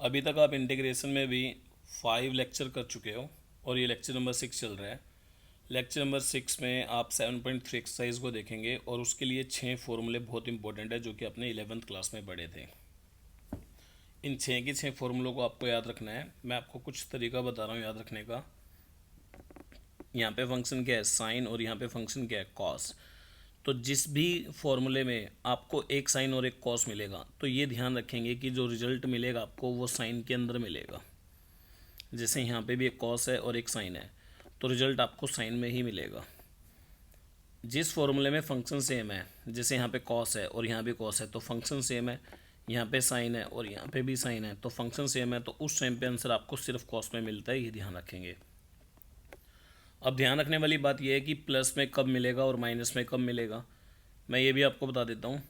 अभी तक आप इंटीग्रेशन में भी 5 लेक्चर कर चुके हो और ये लेक्चर नंबर 6 चल रहा है। लेक्चर नंबर 6 में आप 7.3 एक्सरसाइज को देखेंगे और उसके लिए 6 फॉर्मूले बहुत इंपॉर्टेंट है जो कि आपने 11th क्लास में पढ़े थे। इन 6 के 6 फॉर्मूलों को आपको याद रखना है। मैं आपको कुछ तरीका बता रहा हूँ याद रखने का। यहाँ पे फंक्शन क्या है साइन और यहाँ पे फंक्शन क्या है कॉस। तो जिस भी फॉर्मूले में आपको एक साइन और एक कॉस मिलेगा तो ये ध्यान रखेंगे कि जो रिजल्ट मिलेगा आपको वो साइन के अंदर मिलेगा। जैसे यहाँ पे भी एक कॉस है और एक साइन है तो रिजल्ट आपको साइन में ही मिलेगा। जिस फॉर्मूले में फंक्शन सेम है, जैसे यहाँ पे कॉस है और यहाँ भी कॉस है तो फंक्शन सेम है, यहाँ पे साइन है और यहाँ पे भी साइन है तो फंक्शन सेम है, तो उस टाइम पे आंसर आपको सिर्फ कॉस में मिलता है, ये ध्यान रखेंगे। अब ध्यान रखने वाली बात यह है कि प्लस में कब मिलेगा और माइनस में कब मिलेगा। मैं ये भी आपको बता देता हूँ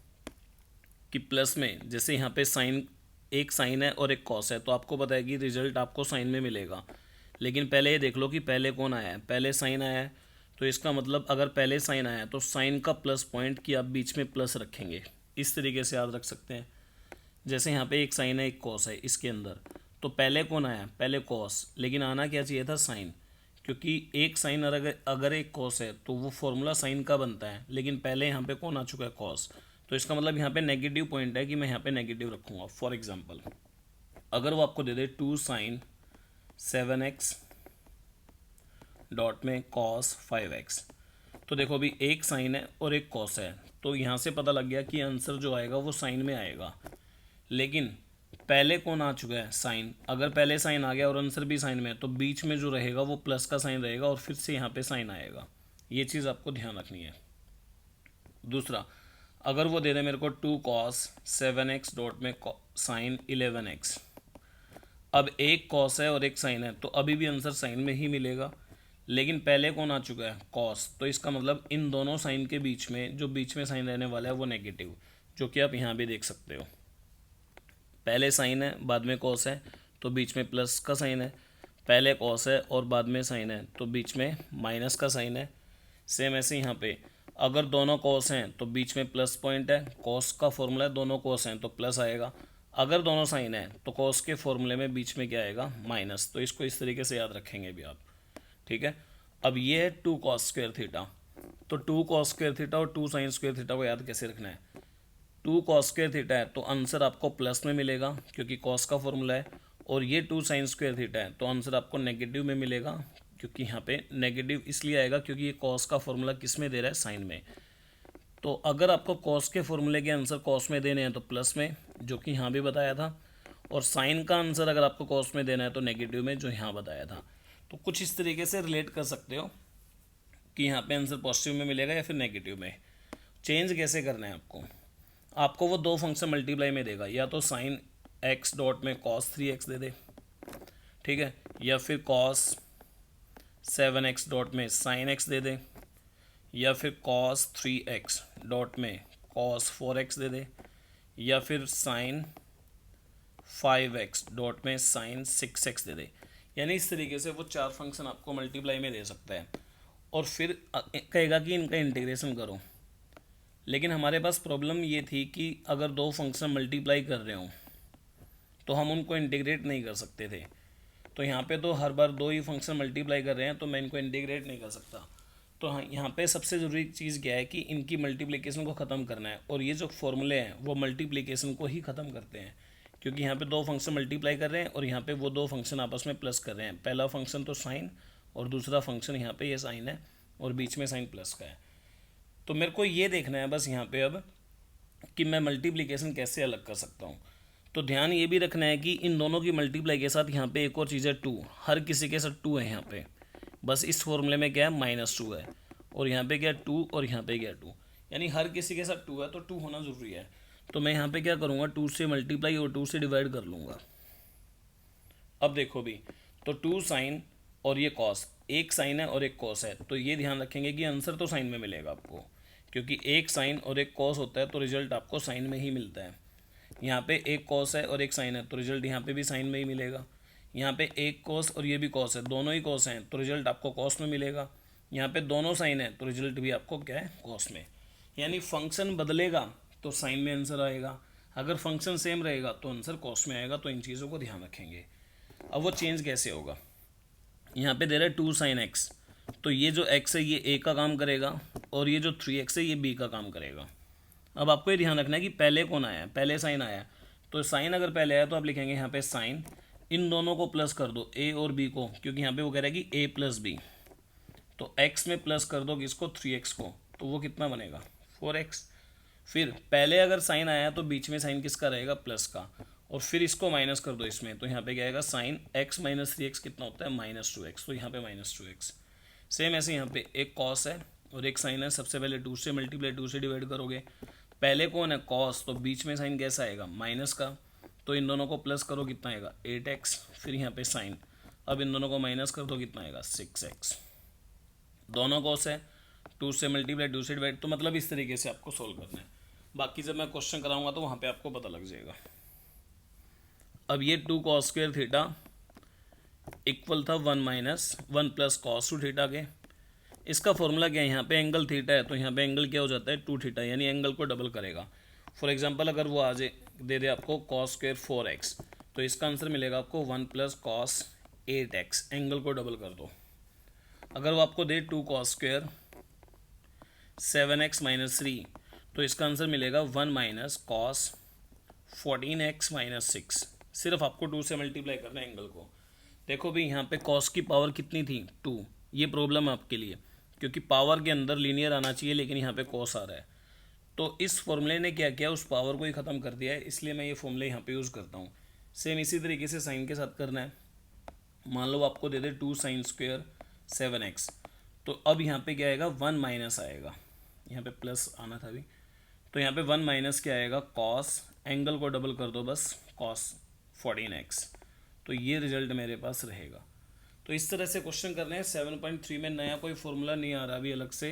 कि प्लस में जैसे यहाँ पे साइन, एक साइन है और एक कॉस है तो आपको पता है कि रिजल्ट आपको साइन में मिलेगा। लेकिन पहले ये देख लो कि पहले कौन आया है, पहले साइन आया है तो इसका मतलब अगर पहले साइन आया है तो साइन का प्लस पॉइंट की आप बीच में प्लस रखेंगे। इस तरीके से याद रख सकते हैं। जैसे यहाँ पे एक साइन है एक कॉस है इसके अंदर, तो पहले कौन आया, पहले कॉस, लेकिन आना क्या चाहिए था साइन, क्योंकि एक साइन अगर एक कॉस है तो वो फॉर्मूला साइन का बनता है, लेकिन पहले यहाँ पे कौन आ चुका है कॉस। तो इसका मतलब यहाँ पे नेगेटिव पॉइंट है कि मैं यहाँ पे नेगेटिव रखूँगा। फॉर एग्जाम्पल अगर वो आपको दे दे 2 साइन 7x डॉट में कॉस 5x, तो देखो अभी एक साइन है और एक कॉस है तो यहाँ से पता लग गया कि आंसर जो आएगा वो साइन में आएगा। लेकिन पहले कौन आ चुका है साइन, अगर पहले साइन आ गया और आंसर भी साइन में है तो बीच में जो रहेगा वो प्लस का साइन रहेगा और फिर से यहाँ पे साइन आएगा। ये चीज़ आपको ध्यान रखनी है। दूसरा, अगर वो दे दे मेरे को 2 कॉस 7x डॉट में साइन 11x, अब एक कॉस है और एक साइन है तो अभी भी आंसर साइन में ही मिलेगा, लेकिन पहले कौन आ चुका है कॉस, तो इसका मतलब इन दोनों साइन के बीच में जो बीच में साइन रहने वाला है वो नेगेटिव, जो कि आप यहाँ भी देख सकते हो। पहले साइन है बाद में कॉस है तो बीच में प्लस का साइन है, पहले कॉस है और बाद में साइन है तो बीच में माइनस का साइन है। सेम ऐसे यहाँ पे अगर दोनों कॉस हैं तो बीच में प्लस पॉइंट है, कॉस का फॉर्मूला है दोनों कॉस हैं तो प्लस आएगा। अगर दोनों साइन है तो कॉस के फॉर्मूले में बीच में क्या आएगा माइनस। तो इसको इस तरीके से याद रखेंगे भी आप, ठीक है। अब ये है 2 कॉस स्क्वायर थीटा, तो 2 कॉस स्क्वायर थीटा और 2 साइन स्क्वायर थीटा को याद कैसे रखना है। 2 कॉस स्क्वायर थीटा है तो आंसर आपको प्लस में मिलेगा क्योंकि कॉस का फॉर्मूला है, और ये 2 साइन स्क्वायर थीटा है तो आंसर आपको नेगेटिव में मिलेगा, क्योंकि यहाँ पे नेगेटिव इसलिए आएगा क्योंकि ये कॉस का फॉर्मूला किस में दे रहा है साइन में। तो अगर आपको कॉस के फॉर्मूले के आंसर कॉस में देने हैं तो प्लस में, जो कि यहाँ भी बताया था, और साइन का आंसर अगर आपको कॉस में देना है तो नेगेटिव में, जो यहाँ बताया था। तो कुछ इस तरीके से रिलेट कर सकते हो कि यहाँ पे आंसर पॉजिटिव में मिलेगा या फिर नेगेटिव में। चेंज कैसे करना है आपको, आपको वो दो फंक्शन मल्टीप्लाई में देगा, या तो साइन एक्स डॉट में कॉस 3x दे दे, ठीक है, या फिर कॉस 7x डॉट में साइन x दे दे, या फिर कॉस 3x डॉट में कॉस 4x दे दे, या फिर साइन 5x डॉट में साइन 6x दे दे। यानी इस तरीके से वो 4 फंक्शन आपको मल्टीप्लाई में दे सकता है और फिर कहेगा कि इनका इंटीग्रेशन करो। लेकिन हमारे पास प्रॉब्लम ये थी कि अगर 2 फंक्शन मल्टीप्लाई कर रहे हो तो हम उनको इंटीग्रेट नहीं कर सकते थे। तो यहाँ पे तो हर बार 2 ही फंक्शन मल्टीप्लाई कर रहे हैं तो मैं इनको इंटीग्रेट नहीं कर सकता। तो हाँ, यहाँ पे सबसे ज़रूरी चीज़ क्या है कि इनकी मल्टीप्लिकेशन को ख़त्म करना है, और ये जो फॉर्मूले हैं वो मल्टीप्लिकेशन को ही ख़त्म करते हैं, क्योंकि यहाँ पे 2 फंक्शन मल्टीप्लाई कर रहे हैं और यहाँ पे वो 2 फंक्शन आपस में प्लस कर रहे हैं। पहला फंक्शन तो साइन और दूसरा फंक्शन यहाँ पे ये साइन है और बीच में साइन प्लस का है। तो मेरे को ये देखना है बस यहाँ पे अब कि मैं मल्टीप्लिकेशन कैसे अलग कर सकता हूँ। तो ध्यान ये भी रखना है कि इन दोनों की मल्टीप्लाई के साथ यहाँ पे एक और चीज़ है 2, हर किसी के साथ 2 है यहाँ पे। बस इस फॉर्मूले में क्या है -2 है, और यहाँ पे क्या 2 और यहाँ पे क्या 2, यानी हर किसी के साथ 2 है तो 2 होना ज़रूरी है। तो मैं यहाँ पे क्या करूँगा 2 से मल्टीप्लाई और 2 से डिवाइड कर लूँगा। अब देखो भी, तो 2 साइन और ये कॉस, एक साइन है और एक कॉस है, तो ये ध्यान रखेंगे कि आंसर तो साइन में मिलेगा आपको, क्योंकि एक साइन और एक कॉस होता है तो रिजल्ट आपको साइन में ही मिलता है। यहाँ पे एक कॉस है और एक साइन है तो रिजल्ट यहाँ पे भी साइन में ही मिलेगा। यहाँ पे एक कॉस और ये भी कॉस है, दोनों ही कॉस हैं तो रिजल्ट आपको कॉस में मिलेगा। यहाँ पे दोनों साइन है तो रिजल्ट भी आपको क्या है कॉस में। यानी फंक्शन बदलेगा तो साइन में आंसर आएगा, अगर फंक्शन सेम रहेगा तो आंसर कॉस में आएगा, तो इन चीज़ों को ध्यान रखेंगे। अब वो चेंज कैसे होगा, यहाँ पे दे रहा है 2 sin x, तो ये जो x है ये a का काम करेगा और ये जो 3x है ये b का काम करेगा। अब आपको ये ध्यान रखना है कि पहले कौन आया है, पहले साइन आया है, तो साइन अगर पहले आया तो आप लिखेंगे यहाँ पे साइन, इन दोनों को प्लस कर दो a और b को, क्योंकि यहाँ पे वो कह रहा है कि a प्लस b, तो x में प्लस कर दो किसको, 3x को, तो वो कितना बनेगा 4x। फिर पहले अगर साइन आया तो बीच में साइन किसका रहेगा, प्लस का, और फिर इसको माइनस कर दो इसमें, तो यहाँ पे क्या आएगा साइन x माइनस 3x कितना होता है -2x, तो यहाँ पे -2x। सेम ऐसे यहाँ पे एक कॉस है और एक साइन है, सबसे पहले 2 से मल्टीप्लाई 2 से डिवाइड करोगे, पहले कौन है कॉस, तो बीच में साइन कैसा आएगा माइनस का, तो इन दोनों को प्लस करो कितना आएगा 8x, फिर यहाँ पे साइन, अब इन दोनों को माइनस कर दो कितना आएगा 6x। दोनों कॉस है, 2 से मल्टीप्लाई 2 से डिवाइड, तो मतलब इस तरीके से आपको सोल्व करना है। बाकी जब मैं क्वेश्चन कराऊंगा तो वहाँ पे आपको पता लग जाएगा। अब ये 2 cos स्क्वायर थीटा इक्वल था 1 प्लस कॉस टू थीटा के। इसका फॉर्मूला क्या है, यहाँ पे एंगल थीटा है तो यहाँ पे एंगल क्या हो जाता है 2 थीटा, यानी एंगल को डबल करेगा। फॉर एग्जांपल अगर वो आज दे दे आपको cos स्क्वायर 4x, तो इसका आंसर मिलेगा आपको 1 प्लस कॉस 8x, एंगल को डबल कर दो। अगर वो आपको दे 2 cos स्क्वायर 7x माइनस 3, तो इसका आंसर मिलेगा 1 माइनस कॉस 14x माइनस 6। सिर्फ आपको 2 से मल्टीप्लाई करना है एंगल को। देखो भी यहाँ पे कॉस की पावर कितनी थी 2, ये प्रॉब्लम है आपके लिए, क्योंकि पावर के अंदर लीनियर आना चाहिए लेकिन यहाँ पे कॉस आ रहा है, तो इस फॉर्मूले ने क्या किया, उस पावर को ही ख़त्म कर दिया है, इसलिए मैं ये फॉर्मूले यहाँ पे यूज़ करता हूँ। सेम इसी तरीके से साइन के साथ करना है। मान लो आपको दे दे 2 साइन स्क्वायर 7x, तो अब यहाँ पे क्या आएगा 1 माइनस आएगा, यहाँ पे प्लस आना था अभी, तो यहाँ पे 1 माइनस क्या आएगा कॉस, एंगल को डबल कर दो बस कॉस 14x, तो ये रिजल्ट मेरे पास रहेगा। तो इस तरह से क्वेश्चन करने हैं। 7.3 में नया कोई फॉर्मूला नहीं आ रहा अभी अलग से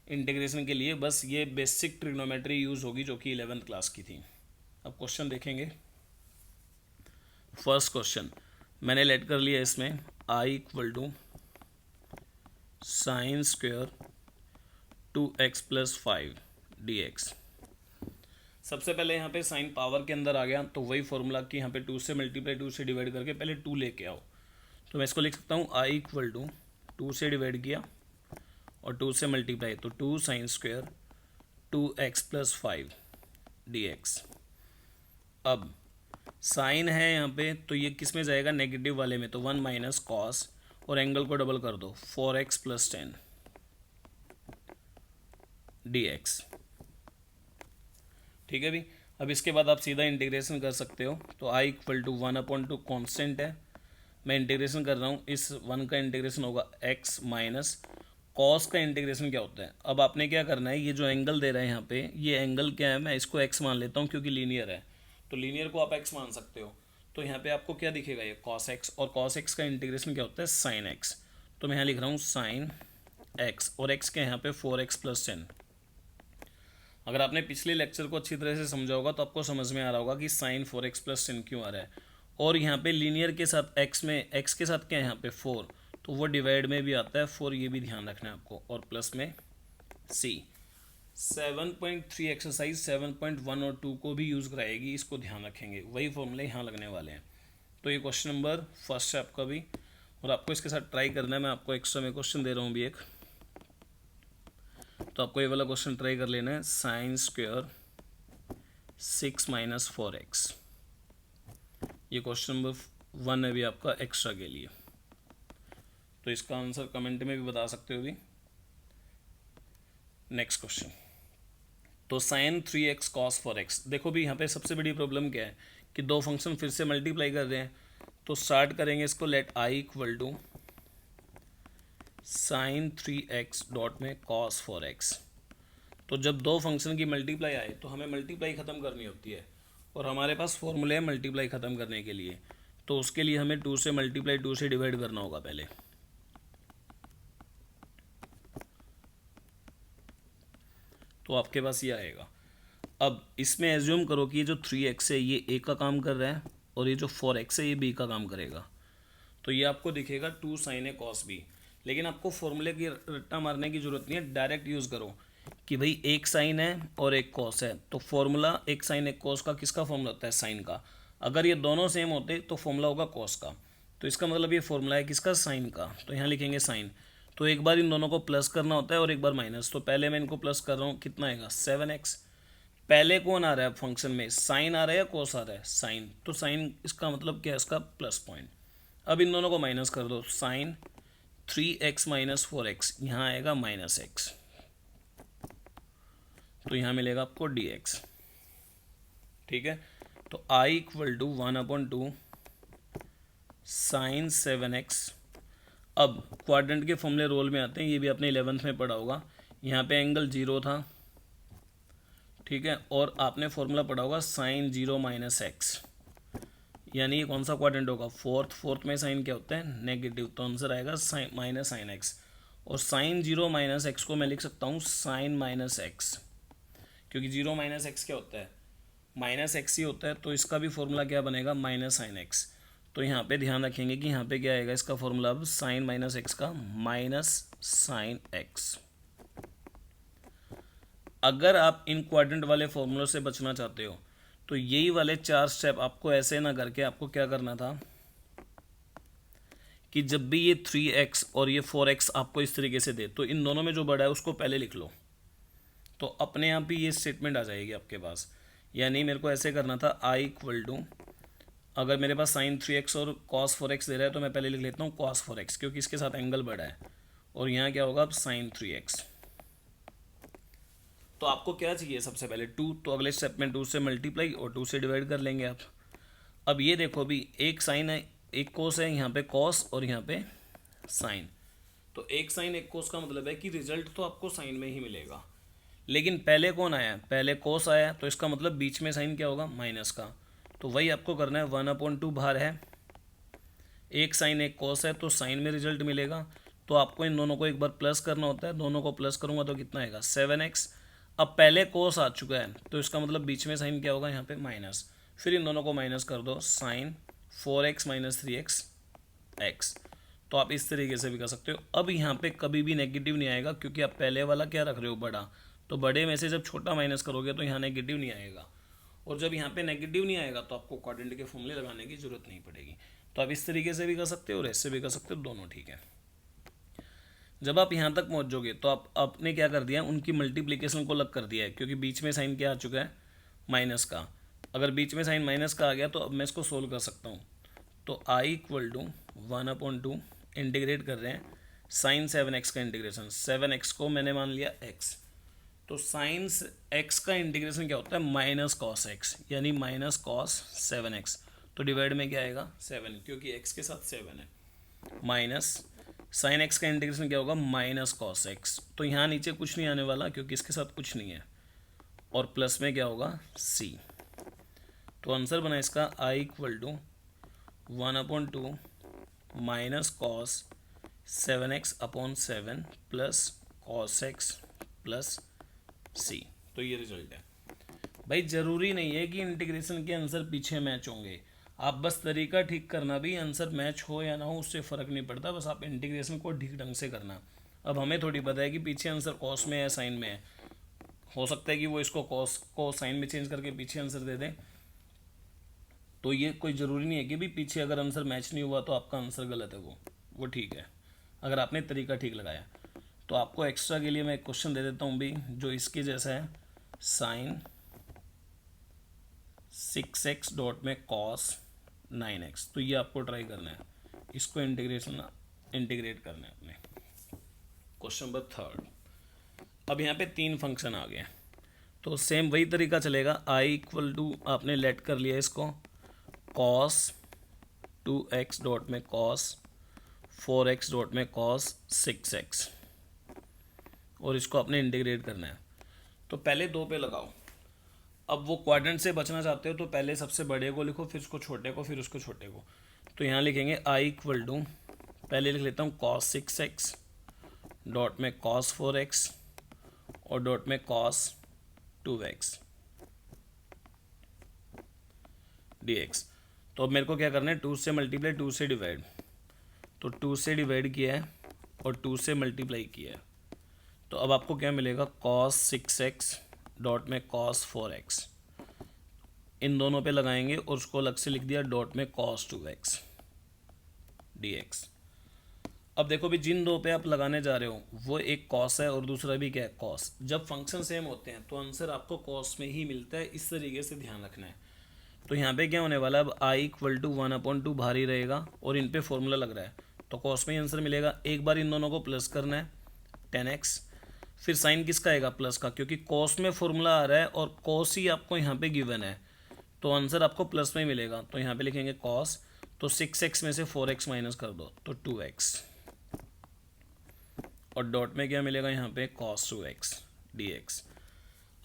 इंटीग्रेशन के लिए, बस ये बेसिक ट्रिग्नोमेट्री यूज़ होगी जो कि 11th क्लास की थी। अब क्वेश्चन देखेंगे। फर्स्ट क्वेश्चन मैंने लेट कर लिया इसमें i equal to sine square 2x plus 5 dx। सबसे पहले यहाँ पे साइन पावर के अंदर आ गया, तो वही फॉर्मूला कि यहाँ पे 2 से मल्टीप्लाई 2 से डिवाइड करके पहले 2 लेके आओ, तो मैं इसको लिख सकता हूँ i इक्वल टू 2 से डिवाइड किया और 2 से मल्टीप्लाई, तो 2 sine square 2x plus 5 dx। अब साइन है यहाँ पे, तो ये किस में जाएगा नेगेटिव वाले में, तो 1 माइनस कॉस, और एंगल को डबल कर दो 4x प्लस 10 dx। ठीक है भी। अब इसके बाद आप सीधा इंटीग्रेशन कर सकते हो, तो i इक्वल टू 1/2 कॉन्स्टेंट है, मैं इंटीग्रेशन कर रहा हूँ, इस 1 का इंटीग्रेशन होगा x माइनस कॉस का इंटीग्रेशन क्या होता है। अब आपने क्या करना है, ये जो एंगल दे रहे हैं यहाँ पे, ये एंगल क्या है, मैं इसको x मान लेता हूँ क्योंकि लीनियर है, तो लीनियर को आप x मान सकते हो, तो यहाँ पे आपको क्या दिखेगा ये cos x, और cos x का इंटीग्रेशन क्या होता है sin x, तो मैं यहाँ लिख रहा हूँ sin x, और x के यहाँ पे 4x प्लस 10। अगर आपने पिछले लेक्चर को अच्छी तरह से समझा होगा तो आपको समझ में आ रहा होगा कि साइन 4x प्लस 10 क्यों आ रहा है, और यहाँ पे लीनियर के साथ x में x के साथ क्या है यहाँ पे 4, तो वो डिवाइड में भी आता है 4, ये भी ध्यान रखना है आपको, और प्लस में c। 7.3 एक्सरसाइज 7.1 और 2 को भी यूज़ कराएगी, इसको ध्यान रखेंगे, वही फॉर्मूले यहाँ लगने वाले हैं। तो ये क्वेश्चन नंबर फर्स्ट है आपका भी, और आपको इसके साथ ट्राई करना है। मैं आपको एक्स्ट्रा में क्वेश्चन दे रहा हूँ भी एक, तो आपको ये वाला क्वेश्चन ट्राई कर लेना है, साइन स्क्वायर 6 माइनस 4x। ये क्वेश्चन नंबर 1 है भी आपका एक्स्ट्रा के लिए, तो इसका आंसर कमेंट में भी बता सकते हो भी। नेक्स्ट क्वेश्चन, तो साइन 3x कॉस 4x। देखो भी यहाँ पे सबसे बड़ी प्रॉब्लम क्या है कि दो फंक्शन फिर से मल्टीप्लाई कर रहे हैं, तो स्टार्ट करेंगे इसको, let i equal to sine 3x dot में कॉस 4x। तो जब दो फंक्शन की मल्टीप्लाई आए तो हमें मल्टीप्लाई ख़त्म करनी होती है, और हमारे पास फॉर्मूले है मल्टीप्लाई ख़त्म करने के लिए, तो उसके लिए हमें 2 से मल्टीप्लाई 2 से डिवाइड करना होगा पहले। तो आपके पास ये आएगा। अब इसमें एज्यूम करो कि ये जो 3x है ये a का काम कर रहा है, और ये जो 4x है ये b का काम करेगा, तो ये आपको दिखेगा 2 sin a cos b। लेकिन आपको फॉर्मूले की रट्टा मारने की ज़रूरत नहीं है, डायरेक्ट यूज़ करो कि भाई एक साइन है और एक कॉस है, तो फॉर्मूला एक साइन एक कॉस का किसका फॉर्मूला होता है? साइन का। अगर ये दोनों सेम होते तो फॉर्मूला होगा कॉस का। तो इसका मतलब ये फॉर्मूला है किसका? साइन का। तो यहाँ लिखेंगे साइन। तो एक बार इन दोनों को प्लस करना होता है और एक बार माइनस। तो पहले मैं इनको प्लस कर रहा हूँ, कितना आएगा? 7x। पहले कौन आ रहा है फंक्शन में? साइन आ रहा है या कॉस आ रहा है? साइन। तो साइन इसका मतलब क्या है? इसका प्लस पॉइंट। अब इन दोनों को माइनस कर दो, साइन 3x माइनस 4x, यहाँ आएगा माइनस x, तो यहाँ मिलेगा आपको dx। ठीक है, तो I equal to 1/2 sign 7x। अब क्वाड्रेंट के फॉर्मूले रोल में आते हैं, ये भी आपने 11th में पढ़ा होगा। यहाँ पे एंगल 0 था, ठीक है, और आपने फॉर्मूला पढ़ा होगा साइन 0 माइनस एक्स, यानी ये कौन सा क्वाड्रेंट होगा? फोर्थ में साइन क्या होता है? नेगेटिव। तो आंसर आएगा साइन माइनस साइन एक्स। और साइन 0 माइनस एक्स को मैं लिख सकता हूँ साइन माइनस एक्स, क्योंकि 0 माइनस एक्स क्या होता है? माइनस एक्स ही होता है। तो इसका भी फॉर्मूला क्या बनेगा? Minus sine x. तो यहाँ पे ध्यान रखेंगे कि यहाँ पे क्या आएगा इसका फॉर्मूला? अब साइन माइनस एक्स का माइनस साइन एक्स। अगर आप इन क्वाड्रेंट वाले फॉर्मूलों से बचना चाहते हो तो यही वाले 4 स्टेप आपको ऐसे ना करके आपको क्या करना था कि जब भी ये 3x और ये 4x आपको इस तरीके से दे, तो इन दोनों में जो बड़ा है उसको पहले लिख लो, तो अपने आप ही ये स्टेटमेंट आ जाएगी आपके पास। यानी मेरे को ऐसे करना था, I इक्वल टू, अगर मेरे पास साइन 3x और cos 4x दे रहा है तो मैं पहले लिख लेता हूँ cos 4x, क्योंकि इसके साथ एंगल बड़ा है। और यहाँ क्या होगा? अब साइन 3x। तो आपको क्या चाहिए? सबसे पहले 2, तो अगले स्टेप में 2 से मल्टीप्लाई और 2 से डिवाइड कर लेंगे आप। अब ये देखो भी, एक साइन है एक कोस है, यहाँ पे कॉस और यहाँ पे साइन। तो एक साइन एक कोस का मतलब है कि रिजल्ट तो आपको साइन में ही मिलेगा। लेकिन पहले कौन आया? पहले कोस आया, तो इसका मतलब बीच में साइन क्या होगा? माइनस का। तो वही आपको करना है, 1/2 बाहर है, एक साइन एक कोस है, तो साइन में रिजल्ट मिलेगा। तो आपको इन दोनों को एक बार प्लस करना होता है, दोनों को प्लस करूंगा तो कितना आएगा? 7x। अब पहले कोस आ चुका है, तो इसका मतलब बीच में साइन क्या होगा? यहाँ पे माइनस। फिर इन दोनों को माइनस कर दो, sign 4x minus 3x x। तो आप इस तरीके से भी कर सकते हो। अब यहाँ पे कभी भी नेगेटिव नहीं आएगा, क्योंकि आप पहले वाला क्या रख रहे हो? बड़ा। तो बड़े में से जब छोटा माइनस करोगे तो यहाँ नेगेटिव नहीं आएगा, और जब यहाँ पे नेगेटिव नहीं आएगा तो आपको क्वाड्रेंट के फॉर्मूले लगाने की जरूरत नहीं पड़ेगी। तो आप इस तरीके से भी कर सकते हो और ऐसे भी कर सकते हो, दोनों ठीक है। जब आप यहाँ तक पहुँचोगे तो आपने क्या कर दिया? उनकी मल्टीप्लिकेशन को अलग कर दिया है, क्योंकि बीच में साइन क्या आ चुका है? माइनस का। अगर बीच में साइन माइनस का आ गया तो अब मैं इसको सोल्व कर सकता हूँ। तो I इक्वल टू 1/2 इंटीग्रेट कर रहे हैं साइन 7x का इंटीग्रेशन। 7x को मैंने मान लिया x, तो साइन x का इंटीग्रेशन क्या होता है? माइनस कॉस x, यानी माइनस कॉस 7x। तो डिवाइड में क्या आएगा? 7, क्योंकि x के साथ 7 है। माइनस साइन x का इंटीग्रेशन क्या होगा? Minus cos x। तो यहाँ नीचे कुछ नहीं आने वाला, क्योंकि इसके साथ कुछ नहीं है। और प्लस में क्या होगा? c। तो आंसर बना इसका I equal to 1/2 minus cos 7x/7 plus cos x plus c। तो ये रिजल्ट है। भाई ज़रूरी नहीं है कि इंटीग्रेशन के आंसर पीछे मैच होंगे, आप बस तरीका ठीक करना, भी आंसर मैच हो या ना हो उससे फ़र्क नहीं पड़ता, बस आप इंटीग्रेशन को ठीक ढंग से करना। अब हमें थोड़ी पता है कि पीछे आंसर कॉस में है साइन में है, हो सकता है कि वो इसको कॉस को साइन में चेंज करके पीछे आंसर दे दें। तो ये कोई ज़रूरी नहीं है कि भी पीछे अगर आंसर मैच नहीं हुआ तो आपका आंसर गलत है, वो ठीक है अगर आपने तरीका ठीक लगाया। तो आपको एक्स्ट्रा के लिए मैं एक क्वेश्चन दे देता हूँ भी, जो इसके जैसा है, साइन 6x डॉट में कॉस 9x। तो ये आपको ट्राई करना है, इसको इंटीग्रेट करना है अपने। Question number 3। अब यहाँ पे 3 फंक्शन आ गए, तो सेम वही तरीका चलेगा। I इक्वल टू, आपने लेट कर लिया इसको, कॉस 2x डॉट में कॉस 4x डॉट में कॉस 6x, और इसको आपने इंटीग्रेट करना है। तो पहले 2 पे लगाओ। अब वो क्वाड्रेंट से बचना चाहते हो तो पहले सबसे बड़े को लिखो, फिर उसको छोटे को, फिर उसको छोटे को। तो यहाँ लिखेंगे I इक्वल टू, पहले लिख लेता हूँ कॉस 6x डॉट में कॉस 4x और डॉट में कॉस 2x dx। तो अब मेरे को क्या करना है? 2 से मल्टीप्लाई, 2 से डिवाइड। तो 2 से डिवाइड किया है और 2 से मल्टीप्लाई किया है, तो अब आपको क्या मिलेगा, cos 6x डॉट में cos 4x, इन दोनों पे लगाएंगे और उसको अलग से लिख दिया डॉट में cos 2x dx। अब देखो भी जिन दो पे आप लगाने जा रहे हो वो एक cos है और दूसरा भी क्या है, cos। जब फंक्शन सेम होते हैं तो आंसर आपको cos में ही मिलता है, इस तरीके से ध्यान रखना है। तो यहाँ पे क्या होने वाला है, अब I इक्वल टू 1/2 भारी रहेगा और इन पे फॉर्मूला लग रहा है तो cos में ही आंसर मिलेगा। एक बार इन दोनों को प्लस करना है 10x, फिर साइन किसका आएगा, प्लस का, क्योंकि cos में फॉर्मूला आ रहा है और cos ही आपको यहाँ पे गिवन है तो आंसर आपको प्लस में ही मिलेगा। तो यहाँ पे लिखेंगे cos, तो 6x में से 4x माइनस कर दो तो 2x, और डॉट में क्या मिलेगा यहाँ पे cos 2x dx।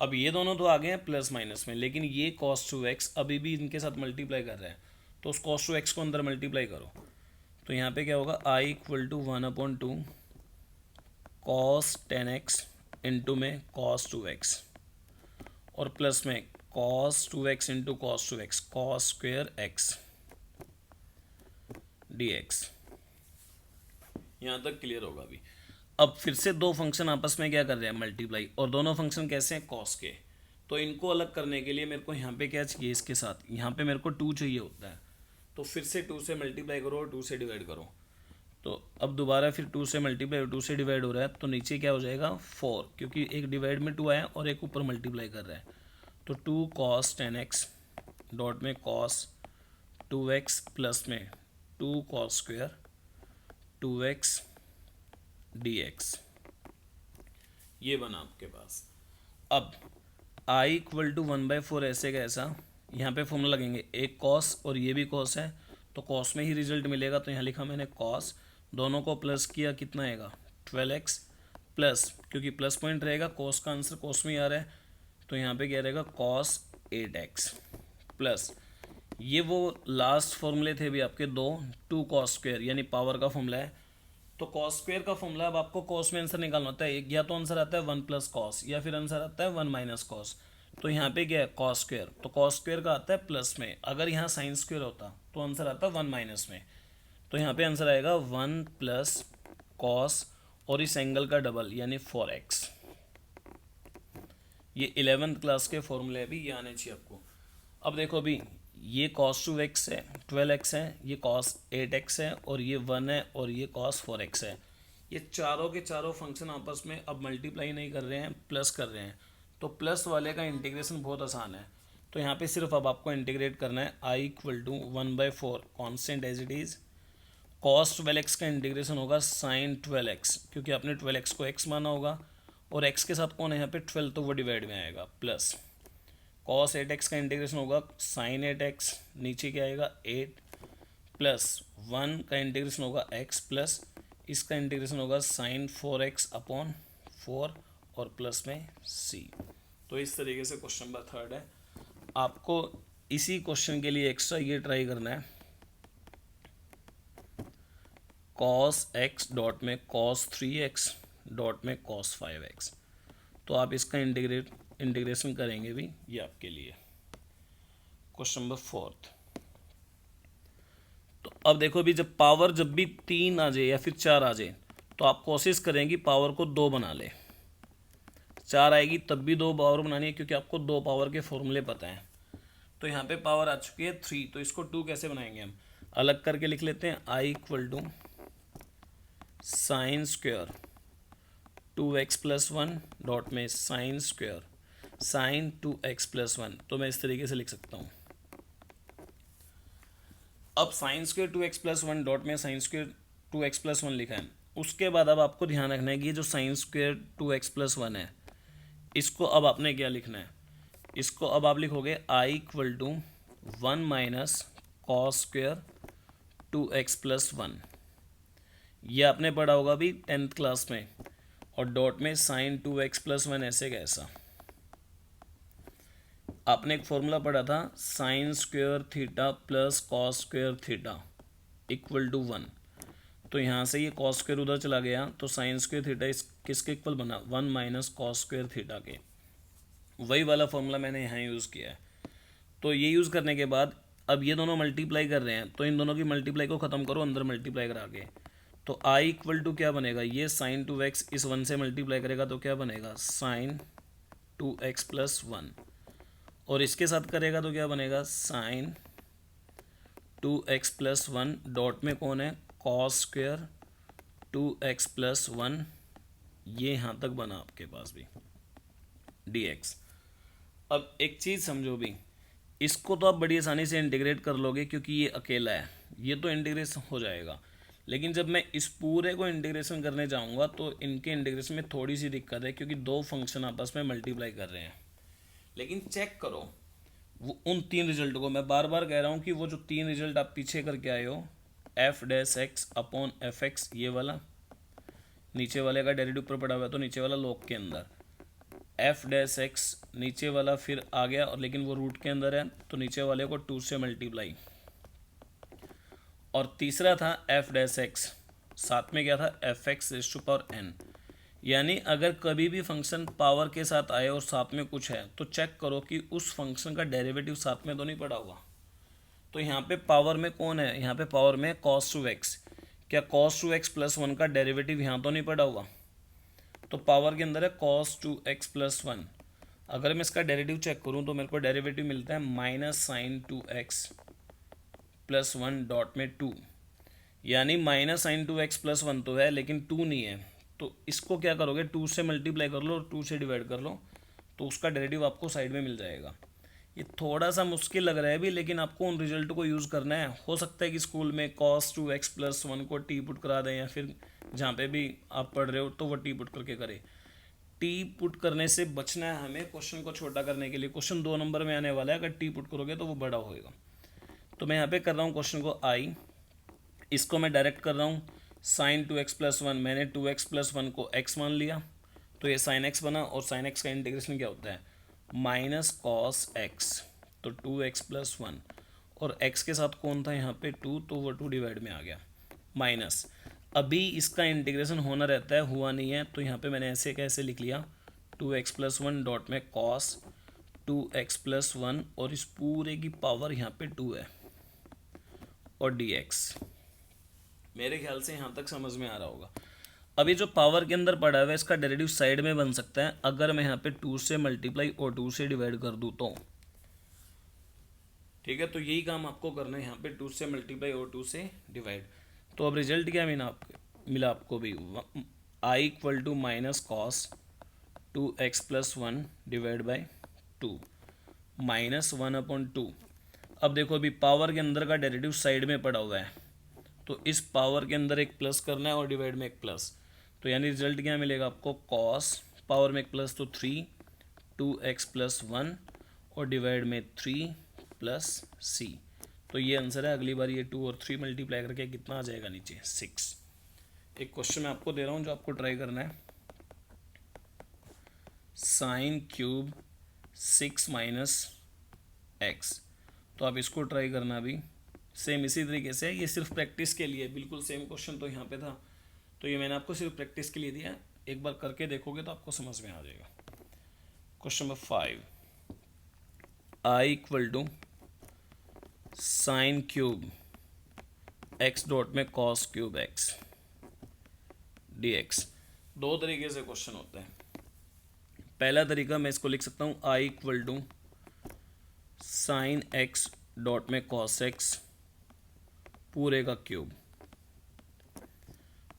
अब ये दोनों तो आ गए हैं प्लस माइनस में, लेकिन ये cos 2x अभी भी इनके साथ मल्टीप्लाई कर रहा है तो उस cos 2x को अंदर मल्टीप्लाई करो। तो यहाँ पे क्या होगा, I equal to 1/2 cos 10x into में cos 2x और प्लस में cos 2x into cos 2x cos square x dx। यहाँ तक क्लियर होगा अभी। अब फिर से दो फंक्शन आपस में क्या कर रहे हैं, मल्टीप्लाई, और दोनों फंक्शन कैसे हैं, cos के। तो इनको अलग करने के लिए मेरे को यहाँ पे क्या चाहिए, इसके साथ यहाँ पे मेरे को 2 चाहिए होता है, तो फिर से 2 से मल्टीप्लाई करो और 2 से डिवाइड करो। तो अब दोबारा फिर 2 से मल्टीप्लाई और 2 से डिवाइड हो रहा है तो नीचे क्या हो जाएगा 4, क्योंकि एक डिवाइड में 2 आया और एक ऊपर मल्टीप्लाई कर रहा है। तो 2 cos 10x डॉट में cos 2x प्लस में 2 cos स्क्वेयर 2x dx, ये बना आपके पास। अब I इक्वल टू 1/4 ऐसे का ऐसा, यहाँ पे फॉर्मूला लगेंगे, एक cos और ये भी cos है तो cos में ही रिजल्ट मिलेगा, तो यहाँ लिखा मैंने cos, दोनों को प्लस किया, कितना आएगा 12x प्लस, क्योंकि प्लस पॉइंट रहेगा cos का आंसर cos में ही आ रहा है तो यहाँ पे क्या रहेगा cos 8x प्लस, ये वो लास्ट फॉर्मूले थे भी आपके दो, 2 cos स्क्वेयर यानी पावर का फॉर्मूला है। तो cos स्क्वेयर का फॉर्मूला, अब आपको cos में आंसर निकालना होता है, एक या तो आंसर आता है 1 प्लस cos या फिर आंसर आता है 1 माइनस cos। तो यहाँ पे क्या है cos स्क्वेयर, तो cos स्क्वेयर का आता है प्लस में, अगर यहाँ साइन स्क्वेयर होता तो आंसर आता 1 माइनस में, तो यहाँ पे आंसर आएगा 1 प्लस cos और इस एंगल का डबल यानी 4x। ये 11th क्लास के फॉर्मूले भी ये आने चाहिए आपको। अब देखो अभी ये cos 2x है, 12x है, ये cos 8x है और ये 1 है और ये cos 4x है। ये चारों के चारों फंक्शन आपस में अब मल्टीप्लाई नहीं कर रहे हैं, प्लस कर रहे हैं, तो प्लस वाले का इंटीग्रेशन बहुत आसान है। तो यहाँ पे सिर्फ अब आपको इंटीग्रेट करना है, I equal to 1/4 constant as it is, cos 12x का इंटीग्रेशन होगा sin 12x, क्योंकि आपने 12x को x माना होगा और x के साथ कौन है यहाँ पे 12, तो वो डिवाइड में आएगा, प्लस cos 8x का इंटीग्रेशन होगा sin 8x, नीचे क्या आएगा 8 प्लस 1 का इंटीग्रेशन होगा x प्लस इसका इंटीग्रेशन होगा sin 4x अपॉन 4 और प्लस में c। तो इस तरीके से क्वेश्चन नंबर 3 है। आपको इसी क्वेश्चन के लिए एक्स्ट्रा ये ट्राई करना है, cos x डॉट में cos 3x डॉट में cos 5x, तो आप इसका इंटीग्रेशन करेंगे भी, ये आपके लिए क्वेश्चन नंबर 4। तो अब देखो भी जब पावर जब भी 3 आ जाए या फिर 4 आ जाए तो आप कोशिश करें कि पावर को 2 बना ले, 4 आएगी तब भी 2 पावर बनानी है, क्योंकि आपको 2 पावर के फॉर्मूले पता हैं। तो यहाँ पे पावर आ चुकी है 3, तो इसको 2 कैसे बनाएंगे, हम अलग करके लिख लेते हैं, I equal to sine square 2x plus 1 dot में sine square sine 2x plus 1, तो मैं इस तरीके से लिख सकता हूँ। अब sign square 2x plus 1 dot में साइन स्क्वेयर 2x प्लस 1 लिखा है, उसके बाद अब आपको ध्यान रखना है कि ये जो साइन स्क्वेयर 2x प्लस 1 है, इसको अब आपने क्या लिखना है, इसको अब आप लिखोगे I equal to 1 minus cos square 2x plus 1, ये आपने पढ़ा होगा अभी 10th क्लास में, और डॉट में साइन 2x प्लस 1 ऐसे कैसा, आपने एक फॉर्मूला पढ़ा था sine square theta plus cos square theta equal to 1, तो यहाँ से ये कॉस स्क्वेयर उधर चला गया तो साइन स्क्वेयर थीटा इस किसके इक्वल बना 1 माइनस कॉस स्क्वेयर थीटा के, वही वाला फॉर्मूला मैंने यहाँ यूज़ किया है। तो ये यूज़ करने के बाद अब ये दोनों मल्टीप्लाई कर रहे हैं तो इन दोनों की मल्टीप्लाई को ख़त्म करो, अंदर मल्टीप्लाई करा के, तो आई इक्वल टू क्या बनेगा, ये साइन 2x इस 1 से मल्टीप्लाई करेगा तो क्या बनेगा, साइन 2x प्लस 1, और इसके साथ करेगा तो क्या बनेगा, साइन 2x प्लस 1, डॉट में कौन है, कॉस स्क्वेयर 2x प्लस 1, ये यहाँ तक बना आपके पास भी dx। अब एक चीज़ समझो भी, इसको तो आप बड़ी आसानी से इंटीग्रेट कर लोगे क्योंकि ये अकेला है, ये तो इंटीग्रेशन हो जाएगा। लेकिन जब मैं इस पूरे को इंटीग्रेशन करने जाऊंगा तो इनके इंटीग्रेशन में थोड़ी सी दिक्कत है क्योंकि दो फंक्शन आपस में मल्टीप्लाई कर रहे हैं। लेकिन चेक करो वो उन तीन रिजल्ट को, मैं बार बार कह रहा हूँ कि वो जो तीन रिजल्ट आप पीछे करके आए हो, F dash x upon F x, ये वाला नीचे वाले का डेरिवेटिव ऊपर पड़ा हुआ है तो नीचे वाला लॉग के अंदर, एफ डैश एक्स नीचे वाला फिर आ गया और लेकिन वो रूट के अंदर है तो नीचे वाले को 2 से मल्टीप्लाई, और तीसरा था एफ डैश एक्स, साथ में क्या था, f x raise to power n. यानी अगर कभी भी फंक्शन पावर के साथ आए और साथ में कुछ है तो चेक करो कि उस फंक्शन का डेरिवेटिव साथ में तो नहीं पड़ा हुआ। तो यहाँ पे पावर में कौन है, यहाँ पे पावर में कॉस टू एक्स, क्या कॉस टू एक्स प्लस 1 का डेरिवेटिव यहाँ तो नहीं पड़ा हुआ, तो पावर के अंदर है कॉस टू एक्स प्लस 1। अगर मैं इसका डेरिवेटिव चेक करूँ तो मेरे को डेरिवेटिव मिलता है minus sine 2x plus 1 dot में 2, यानी माइनस साइन 2x प्लस 1 तो है लेकिन 2 नहीं है, तो इसको क्या करोगे, 2 से मल्टीप्लाई कर लो और 2 से डिवाइड कर लो तो उसका डेरिवेटिव आपको साइड में मिल जाएगा। ये थोड़ा सा मुश्किल लग रहा है भी, लेकिन आपको उन रिजल्ट को यूज़ करना है। हो सकता है कि स्कूल में cos 2x प्लस 1 को टी पुट करा दें, या फिर जहाँ पे भी आप पढ़ रहे हो तो वो टी पुट करके करे। टी पुट करने से बचना है हमें क्वेश्चन को छोटा करने के लिए। क्वेश्चन 2 नंबर में आने वाला है, अगर टी पुट करोगे तो वो बड़ा होएगा। तो मैं यहाँ पे कर रहा हूँ क्वेश्चन को आई, इसको मैं डायरेक्ट कर रहा हूँ, साइन 2x प्लस 1, मैंने 2x प्लस 1 को x मान लिया तो ये साइन x बना, और साइन x का इंटीग्रेशन क्या होता है, माइनस कॉस x, तो 2x प्लस 1, और x के साथ कौन था यहाँ पे 2, तो वो 2 डिवाइड में आ गया माइनस। अभी इसका इंटीग्रेशन होना रहता है, हुआ नहीं है, तो यहाँ पे मैंने ऐसे कैसे लिख लिया, 2x प्लस 1 डॉट में कॉस 2x प्लस 1, और इस पूरे की पावर यहाँ पे 2 है, और dx। मेरे ख्याल से यहाँ तक समझ में आ रहा होगा। अभी जो पावर के अंदर पड़ा हुआ है इसका डेरिवेटिव साइड में बन सकता है अगर मैं यहाँ पे 2 से मल्टीप्लाई और 2 से डिवाइड कर दूँ तो। ठीक है, तो यही काम आपको करना है, यहाँ पे 2 से मल्टीप्लाई और 2 से डिवाइड। तो अब रिजल्ट क्या मिला आपको भी, I equal to minus cos 2x plus 1 divide by 2 minus 1/2। अब देखो अभी पावर के अंदर का डेरिवेटिव साइड में पड़ा हुआ है तो इस पावर के अंदर एक प्लस करना है और डिवाइड में एक प्लस, तो यानी रिजल्ट क्या मिलेगा आपको, कॉस पावर में एक प्लस तो 3 2x प्लस 1 और डिवाइड में 3 प्लस c। तो ये आंसर है। अगली बार ये 2 और 3 मल्टीप्लाई करके कितना आ जाएगा नीचे, 6। एक क्वेश्चन मैं आपको दे रहा हूँ जो आपको ट्राई करना है, साइन क्यूब 6 माइनस एक्स, तो आप इसको ट्राई करना भी सेम इसी तरीके से। ये सिर्फ प्रैक्टिस के लिए, बिल्कुल सेम क्वेश्चन तो यहाँ पे था, तो ये मैंने आपको सिर्फ प्रैक्टिस के लिए दिया है। एक बार करके देखोगे तो आपको समझ में आ जाएगा। Question number 5, I equal to sine cube x dot में कॉस क्यूब एक्स dx। दो तरीके से क्वेश्चन होता है। पहला तरीका मैं इसको लिख सकता हूँ, I equal to sine x dot में कॉस एक्स पूरे का क्यूब।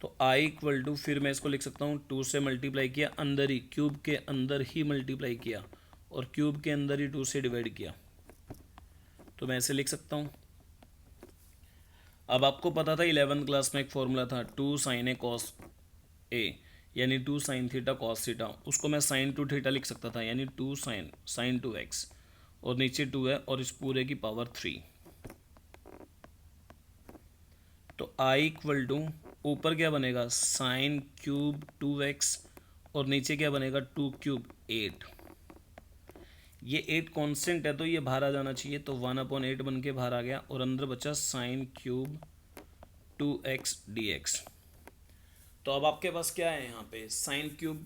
तो आई इक्वल टू, फिर मैं इसको लिख सकता हूँ 2 से मल्टीप्लाई किया, अंदर ही क्यूब के अंदर ही मल्टीप्लाई किया, और क्यूब के अंदर ही 2 से डिवाइड किया, तो मैं ऐसे लिख सकता हूँ। अब आपको पता था 11th क्लास में एक फॉर्मूला था 2 साइन ए कॉस ए, यानी 2 साइन थीटा कॉस थीटा, उसको मैं साइन 2 थीटा लिख सकता था, यानी 2 साइन 2x, और नीचे 2 है और इस पूरे की पावर 3। तो आई इक्वल टू, ऊपर क्या बनेगा, साइन क्यूब 2x, और नीचे क्या बनेगा 2 क्यूब 8। ये 8 कांस्टेंट है तो ये बाहर आ जाना चाहिए, तो 1/8 बन के बाहर आ गया, और अंदर बचा साइन क्यूब 2x dx। तो अब आपके पास क्या है यहाँ पे, साइन क्यूब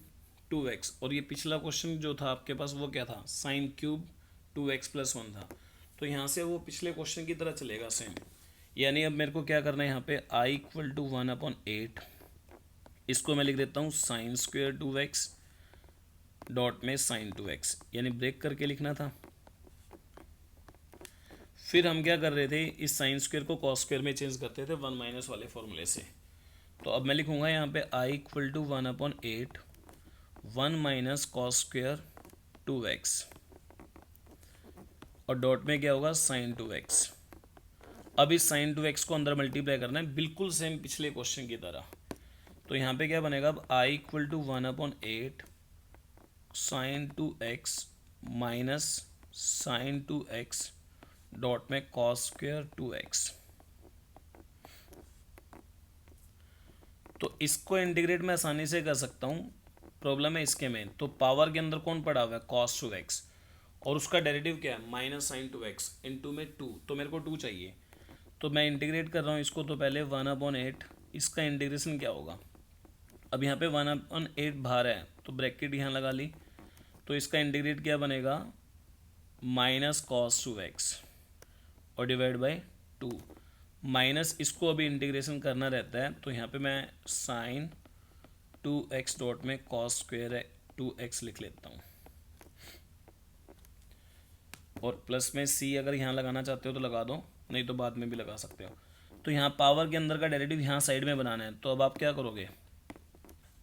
2x, और ये पिछला क्वेश्चन जो था आपके पास वो क्या था, साइन क्यूब 2x प्लस 1 था, तो यहाँ से वो पिछले क्वेश्चन की तरह चलेगा सेम। यानी अब मेरे को क्या करना है यहाँ पे आई इक्वल टू 1/8, इसको मैं लिख देता हूँ साइन स्क्वेयर 2x डॉट में साइन 2x, यानी ब्रेक करके लिखना था। फिर हम क्या कर रहे थे, इस साइन स्क्वेयर को कॉस स्क्वेयर में चेंज करते थे 1 माइनस वाले फॉर्मूले से। तो अब मैं लिखूंगा यहाँ पे I equal to 1/8 1 minus cos square 2x और डॉट में क्या होगा साइन 2x। अब इस साइन 2x को अंदर मल्टीप्लाई करना है बिल्कुल सेम पिछले क्वेश्चन की तरह। तो यहाँ पे क्या बनेगा, अब I equal to 1/8 sine 2x minus sine 2x dot में कॉस स्क्वेयर 2x। तो इसको इंटीग्रेट मैं आसानी से कर सकता हूँ, प्रॉब्लम है इसके में। तो पावर के अंदर कौन पड़ा हुआ है, कॉस 2x, और उसका डेरिवेटिव क्या है माइनस साइन 2x, इनटू में 2, तो मेरे को 2 चाहिए। तो मैं इंटीग्रेट कर रहा हूँ इसको, तो पहले 1/8, इसका इंटीग्रेशन क्या होगा, अब यहाँ पे 1/8 बाहर है तो ब्रैकेट यहाँ लगा ली, तो इसका इंटीग्रेट क्या बनेगा माइनस कॉस 2x और डिवाइड बाई 2, माइनस इसको अभी इंटीग्रेशन करना रहता है, तो यहाँ पे मैं साइन 2x डॉट में कॉस स्क्वेयर 2x लिख लेता हूँ, और प्लस में c अगर यहाँ लगाना चाहते हो तो लगा दो, नहीं तो बाद में भी लगा सकते हो। तो यहाँ पावर के अंदर का डेरिवेटिव यहाँ साइड में बनाना है, तो अब आप क्या करोगे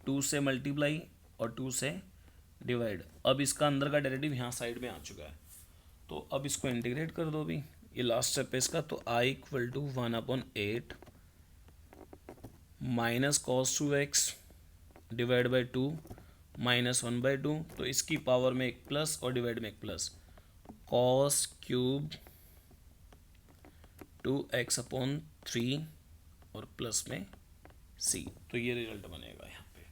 2 से मल्टीप्लाई और 2 से डिवाइड। अब इसका अंदर का डेरिवेटिव यहाँ साइड में आ चुका है, तो अब इसको इंटीग्रेट कर दो। अभी ये लास्ट स्टेप है इसका, तो I equal to 1/8 minus cos 2x divide by 2 minus 1/2, तो इसकी पावर में एक प्लस और डिवाइड में एक प्लस, कॉस क्यूब 2x/3 और प्लस में c, तो ये रिजल्ट बनेगा यहाँ पे।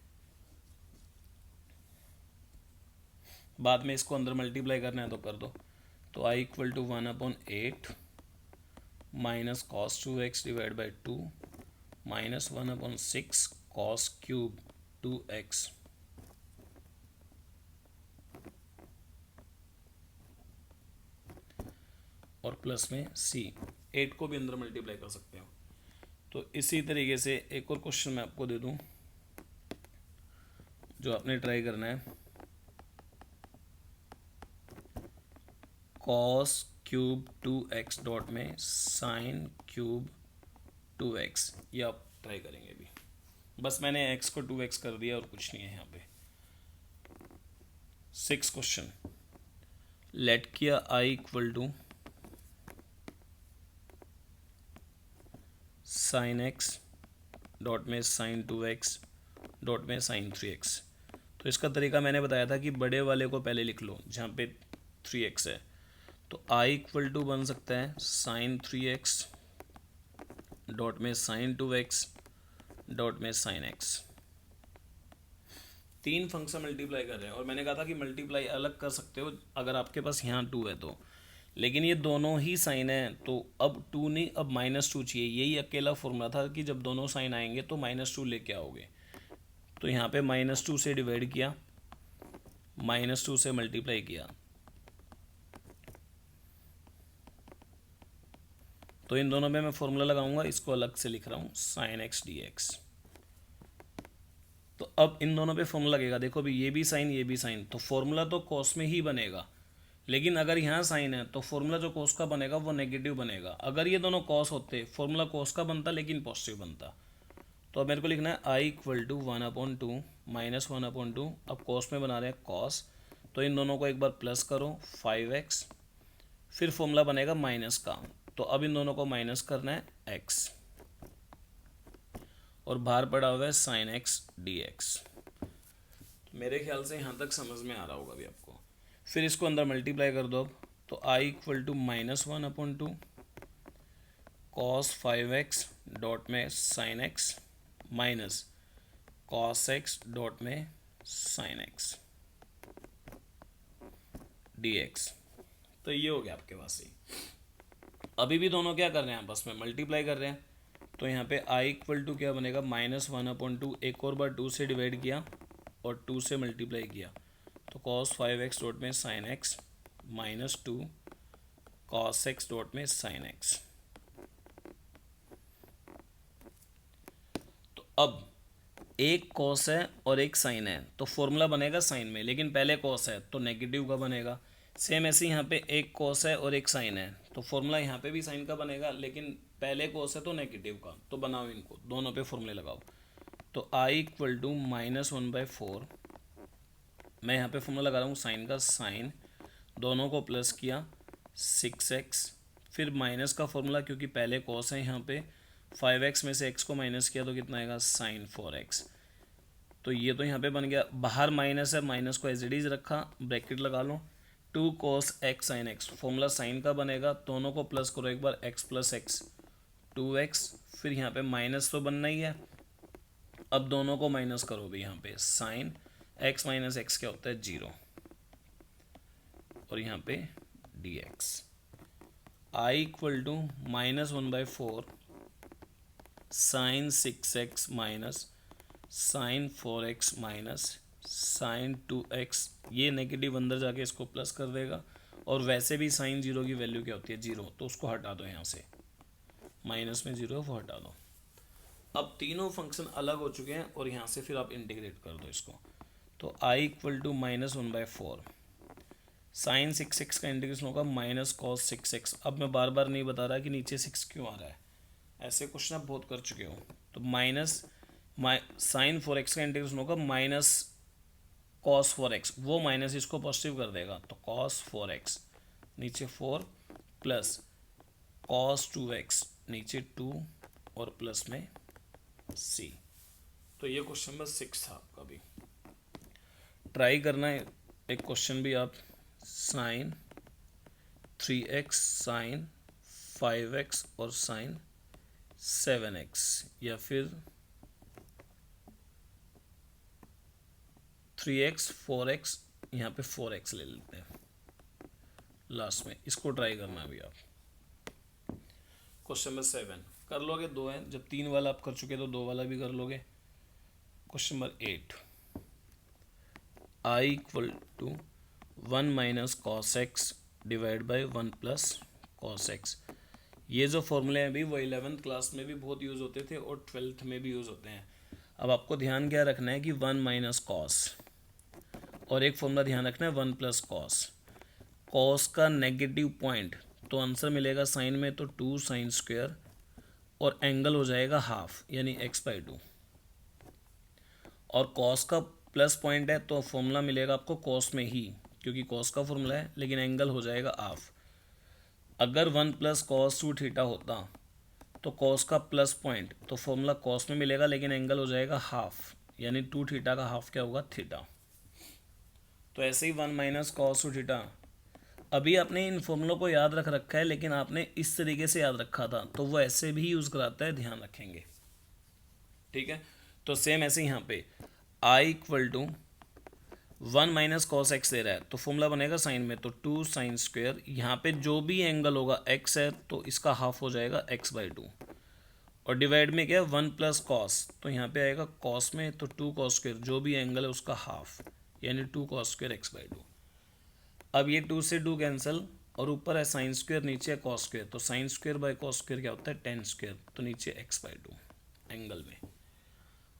बाद में इसको अंदर मल्टीप्लाई करना है तो कर दो। तो I equal to 1/8 minus cos 2x divide by 2 minus 1/6 cos cube 2x और प्लस में c, 8 को भी अंदर मल्टीप्लाई कर सकते हो। तो इसी तरीके से एक और क्वेश्चन मैं आपको दे दूं जो आपने ट्राई करना है, कॉस क्यूब 2x डॉट में साइन क्यूब 2x, ये आप ट्राई करेंगे अभी। बस मैंने x को 2x कर दिया और कुछ नहीं है यहाँ पे। 6 क्वेश्चन, लेट किया i equal to sine x dot में साइन 2x डॉट में साइन 3x। तो इसका तरीका मैंने बताया था कि बड़े वाले को पहले लिख लो जहाँ पे 3x है, तो i इक्वल टू बन सकता है साइन 3x डॉट में साइन 2x डॉट में साइन x। 3 फंक्शन मल्टीप्लाई कर रहे हैं, और मैंने कहा था कि मल्टीप्लाई अलग कर सकते हो अगर आपके पास यहाँ 2 है तो, लेकिन ये दोनों ही साइन है, तो अब 2 नहीं, अब -2 चाहिए। यही अकेला फॉर्मूला था कि जब दोनों साइन आएंगे तो -2 लेके आओगे। तो यहाँ पे -2 से डिवाइड किया, -2 से मल्टीप्लाई किया, तो इन दोनों में मैं फॉर्मूला लगाऊंगा, इसको अलग से लिख रहा हूँ साइन x dx। तो अब इन दोनों पे फॉर्मूला लगेगा, देखो अभी ये भी साइन ये भी साइन, तो फॉर्मूला तो कॉस में ही बनेगा, लेकिन अगर यहाँ साइन है तो फॉर्मूला जो कॉस का बनेगा वो नेगेटिव बनेगा। अगर ये दोनों कॉस होते फॉर्मूला कॉस का बनता लेकिन पॉजिटिव बनता। तो अब मेरे को लिखना है आई इक्वल टू 1/2 माइनस 1/2, अब कॉस में बना रहे हैं कॉस, तो इन दोनों को एक बार प्लस करो 5x, फिर फॉर्मूला बनेगा माइनस का, तो अब इन दोनों को माइनस करना है x, और बाहर पड़ा हुआ है साइन x dx। मेरे ख्याल से यहाँ तक समझ में आ रहा होगा अभी आपको। फिर इसको अंदर मल्टीप्लाई कर दो अब, तो i equal to -1/2 cos 5x dot में sine x minus cos x dot में साइन x dx। तो ये हो गया आपके पास ही। अभी भी दोनों क्या कर रहे हैं आपस में मल्टीप्लाई कर रहे हैं, तो यहाँ पे i इक्वल टू क्या बनेगा -1/2, एक और बार 2 से डिवाइड किया और 2 से मल्टीप्लाई किया, तो cos 5x डॉट में sine x minus 2 cos x dot में साइन x। अब एक कॉस है और एक साइन है तो फॉर्मूला बनेगा साइन में, लेकिन पहले कॉस है तो नेगेटिव का बनेगा। सेम ऐसे यहाँ पे एक कॉस है और एक साइन है तो फॉर्मूला यहाँ पे भी साइन का बनेगा, लेकिन पहले कॉस है तो नेगेटिव का। तो बनाओ इनको, दोनों पे फॉर्मूले लगाओ। तो आई इक्वल टू -1/4, मैं यहाँ पे फॉर्मूला लगा रहा हूँ साइन का, साइन दोनों को प्लस किया 6x, फिर माइनस का फॉर्मूला क्योंकि पहले कॉस है यहाँ पे, 5x में से x को माइनस किया तो कितना आएगा साइन 4x। तो ये तो यहाँ पे बन गया, बाहर माइनस है, माइनस को एज इट इज रखा, ब्रैकेट लगा लो, 2 cos x sin x, formula sine का बनेगा, दोनों को प्लस करो एक बार, x प्लस एक्स 2x, फिर यहाँ पे माइनस तो बनना ही है, अब दोनों को माइनस करो भी, यहाँ पे साइन x माइनस एक्स क्या होता है 0, और यहाँ पे dx। I equal to -1/4 sine 6x minus sine 4x minus sine 2x, ये नेगेटिव अंदर जाके इसको प्लस कर देगा, और वैसे भी साइन 0 की वैल्यू क्या होती है 0, तो उसको हटा दो यहाँ से, माइनस में 0 वो हटा दो। अब तीनों फंक्शन अलग हो चुके हैं और यहाँ से फिर आप इंटीग्रेट कर दो इसको। तो I equal to -1/4 sine 6x का इंटीग्रेशन होगा माइनस कॉस 6x। अब मैं बार बार नहीं बता रहा कि नीचे 6 क्यों आ रहा है, ऐसे क्वेश्चन आप बहुत कर चुके हो। तो माइनस साइन 4x का इंटीग्रेशन होगा माइनस कॉस 4x, वो माइनस इसको पॉजिटिव कर देगा, तो कॉस 4x नीचे 4 प्लस कॉस 2x नीचे 2 और प्लस में c। तो ये क्वेश्चन नंबर 6 था आपका भी। ट्राई करना है एक क्वेश्चन भी आप, साइन 3x साइन 5x और साइन 7x, या फिर 3x 4x, यहाँ पे 4x ले लेते हैं लास्ट में, इसको ट्राई करना अभी आप। क्वेश्चन नंबर 7 कर लोगे, 2 है, जब 3 वाला आप कर चुके तो 2 वाला भी कर लोगे। Question number 8, I equal to 1 minus cos x divide by 1 plus cos x. ये जो फॉर्मूले हैं अभी वो 11th क्लास में भी बहुत यूज़ होते थे और 12th में भी यूज़ होते हैं। अब आपको ध्यान क्या रखना है कि 1 माइनस कॉस, और एक फॉर्मूला ध्यान रखना है 1 प्लस कॉस। कॉस का नेगेटिव पॉइंट तो आंसर मिलेगा साइन में तो 2 साइन स्क्वायर, और एंगल हो जाएगा हाफ यानी x/2, और कॉस का प्लस पॉइंट है तो फॉर्मूला मिलेगा आपको कॉस में ही, क्योंकि कॉस का फॉर्मूला है, लेकिन एंगल हो जाएगा हाफ। अगर 1 प्लस कॉस 2 थीटा होता तो कॉस का प्लस पॉइंट तो फॉर्मूला कॉस में मिलेगा, लेकिन एंगल हो जाएगा हाफ, यानी 2 थीटा का हाफ क्या होगा थीटा। तो ऐसे ही 1 माइनस कॉस 2 थीटा, अभी आपने इन फॉर्मूलों को याद रख रखा है, लेकिन आपने इस तरीके से याद रखा था तो वो ऐसे भी यूज़ कराता है, ध्यान रखेंगे, ठीक है। तो सेम ऐसे यहाँ पे I equal to 1 minus cos x दे रहा है तो फॉर्मूला बनेगा साइन में तो 2 साइन स्क्वायर, यहाँ पे जो भी एंगल होगा x है तो इसका हाफ हो जाएगा x/2, और डिवाइड में क्या है 1 प्लस कॉस, तो यहाँ पे आएगा कॉस में तो 2 कॉस स्क्वायर, जो भी एंगल है उसका हाफ यानी 2 कॉस स्क्वायर x/2। अब ये 2 से 2 कैंसिल, और ऊपर है साइन स्क्वायर नीचे है कॉस स्क्वायर, तो sine square by cos square क्या होता है tan स्क्वायर, तो नीचे x/2 एंगल में।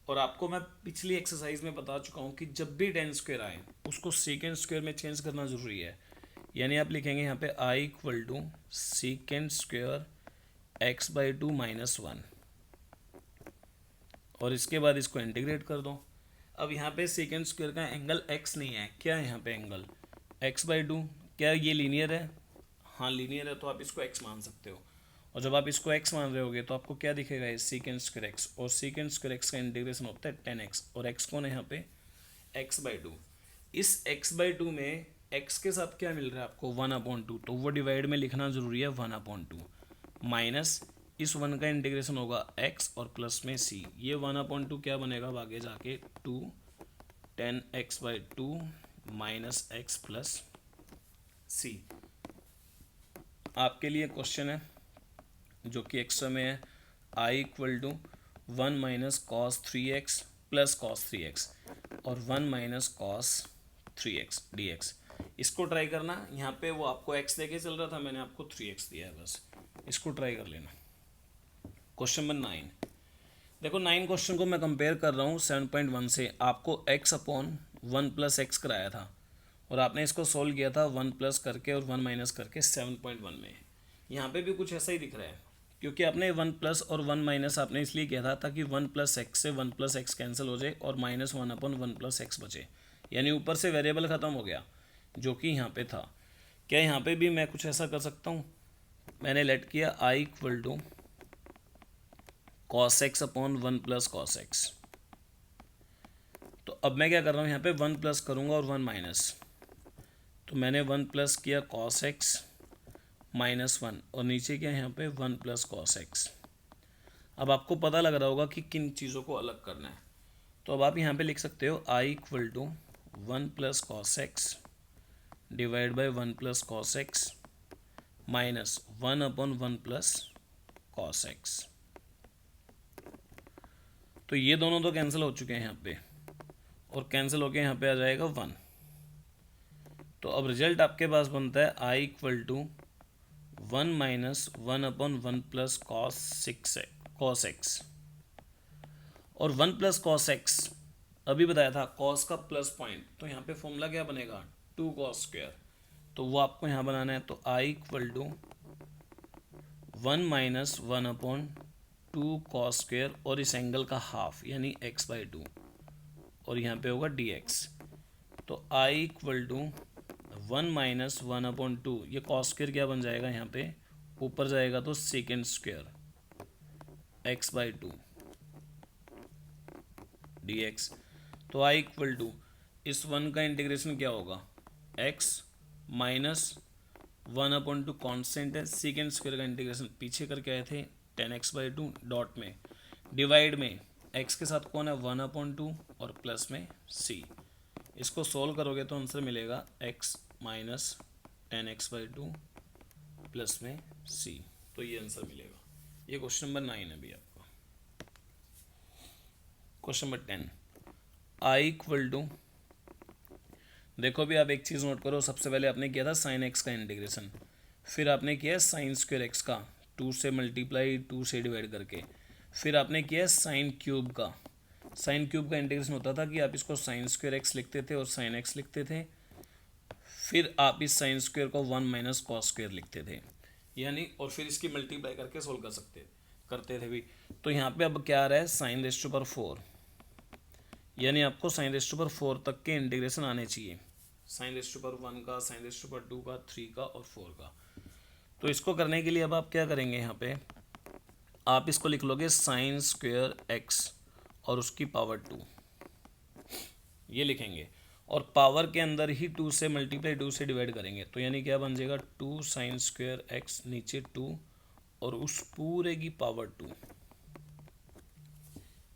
और आपको मैं पिछली एक्सरसाइज में बता चुका हूँ कि जब भी tan स्क्वायर आए उसको सेकेंड स्क्वायर में चेंज करना ज़रूरी है, यानी आप लिखेंगे यहाँ पे I equal to second square x/2 - 1, और इसके बाद इसको इंटीग्रेट कर दो। अब यहाँ पे सेकेंड स्क्वायर का एंगल x नहीं है, क्या है यहाँ पे एंगल x/2, क्या ये लीनियर है, हाँ लीनियर है, तो आप इसको x मान सकते हो, और जब आप इसको x मान रहे होगे तो आपको क्या दिखेगा ये सेकेंड स्क्वायर x, और सेकेंड स्क्वायर x का इंटीग्रेशन होता है 10x, और x कौन है यहाँ पे x/2। इस x/2 में x के साथ क्या मिल रहा है आपको 1/2, तो वो डिवाइड में लिखना ज़रूरी है 1/2, माइनस इस 1 का इंटीग्रेशन होगा x और प्लस में c, ये 1/2 क्या बनेगा अब आगे जाके 2 10x/2 minus x plus c। आपके लिए क्वेश्चन है जो कि एक्स्ट्रा में है, I equal to 1 minus cos 3x plus cos 3x और 1 माइनस कॉस 3x dx। इसको ट्राई करना, यहाँ पे वो आपको x देके चल रहा था, मैंने आपको 3x दिया है, बस इसको ट्राई कर लेना। क्वेश्चन नंबर 9, देखो 9 क्वेश्चन को मैं कंपेयर कर रहा हूँ 7.1 से। आपको x अपॉन 1 प्लस एक्स कराया था और आपने इसको सोल्व किया था 1 प्लस करके और 1 माइनस करके 7.1 में। यहाँ पे भी कुछ ऐसा ही दिख रहा है, क्योंकि आपने 1 प्लस और 1 माइनस आपने इसलिए किया था ताकि 1 प्लस एक्स से 1 प्लस एक्स कैंसिल हो जाए और माइनस 1 अपॉन 1 प्लस एक्स बचे, यानी ऊपर से वेरिएबल ख़त्म हो गया जो कि यहाँ पे था। क्या यहाँ पे भी मैं कुछ ऐसा कर सकता हूँ? मैंने लेट किया I equal to cos x upon 1 plus cos x. तो अब मैं क्या कर रहा हूँ, यहाँ पे 1 प्लस करूँगा और 1 माइनस। तो मैंने 1 प्लस किया कॉस एक्स माइनस 1 और नीचे क्या यहाँ पे 1 प्लस कॉस एक्स। अब आपको पता लग रहा होगा कि किन चीज़ों को अलग करना है। तो अब आप यहाँ पे लिख सकते हो I equal to 1 plus cos x divide by 1 plus cos x minus 1 upon 1 plus cos x. तो ये दोनों तो कैंसिल हो चुके हैं यहाँ पे और कैंसिल होके यहाँ पे आ जाएगा 1। तो अब रिजल्ट आपके पास बनता है I equal to 1 minus 1 upon 1 plus cos x. और 1 प्लस कॉस एक्स अभी बताया था कॉस का प्लस पॉइंट, तो यहाँ पे फॉर्मूला क्या बनेगा 2 कॉस स्क्वायर, तो वो आपको यहाँ बनाना है। तो I equal to 1 minus 1 upon 2 cos square और इस एंगल का हाफ यानी x/2 और यहाँ पे होगा dx। तो I equal to 1 minus 1 upon 2, ये कॉस स्क्वायर क्या बन जाएगा यहाँ पे ऊपर जाएगा तो सेकेंड स्क्वायर x/2 dx। तो आई इक्वल टू इस 1 का इंटीग्रेशन क्या होगा x माइनस 1 अपॉन 2 कॉन्स्टेंट है, सेकेंड स्क्वायर का इंटीग्रेशन पीछे करके आए थे 10x/2 डॉट में डिवाइड में x के साथ कौन है 1 अपॉन 2 और प्लस में c। इसको सोल्व करोगे तो आंसर मिलेगा x माइनस 10x/2 प्लस में c। तो ये आंसर मिलेगा। ये क्वेश्चन नंबर 9 है अभी आपका। Question number 10 I equal to, देखो भी आप एक चीज़ नोट करो, सबसे पहले आपने किया था साइन एक्स का इंटीग्रेशन, फिर आपने किया साइन स्क्वायर एक्स का 2 से मल्टीप्लाई 2 से डिवाइड करके, फिर आपने किया साइन क्यूब का। साइन क्यूब का इंटीग्रेशन होता था कि आप इसको साइन स्क्वायर एक्स लिखते थे और साइन एक्स लिखते थे, फिर आप इस साइन स्क्वायर को 1 माइनस कॉस स्क्वायर लिखते थे यानी, और फिर इसकी मल्टीप्लाई करके सोल्व करते थे भी। तो यहाँ पे अब क्या आ रहा है साइन रेज़ टू पावर 4, यानी आपको साइन रेज़ टू पावर 4 तक के इंटीग्रेशन आने चाहिए, साइन रेज़ टू पावर 1 का, साइन रेज़ टू पावर 2 का, 3 का और 4 का। तो इसको करने के लिए अब आप क्या करेंगे, यहाँ पे आप इसको लिख लोगे साइन स्क्वायर एक्स और उसकी पावर 2, ये लिखेंगे और पावर के अंदर ही 2 से मल्टीप्लाई 2 से डिवाइड करेंगे। तो यानी क्या बन जाएगा 2 साइन स्क्वायर एक्स नीचे 2 और उस पूरे की पावर 2,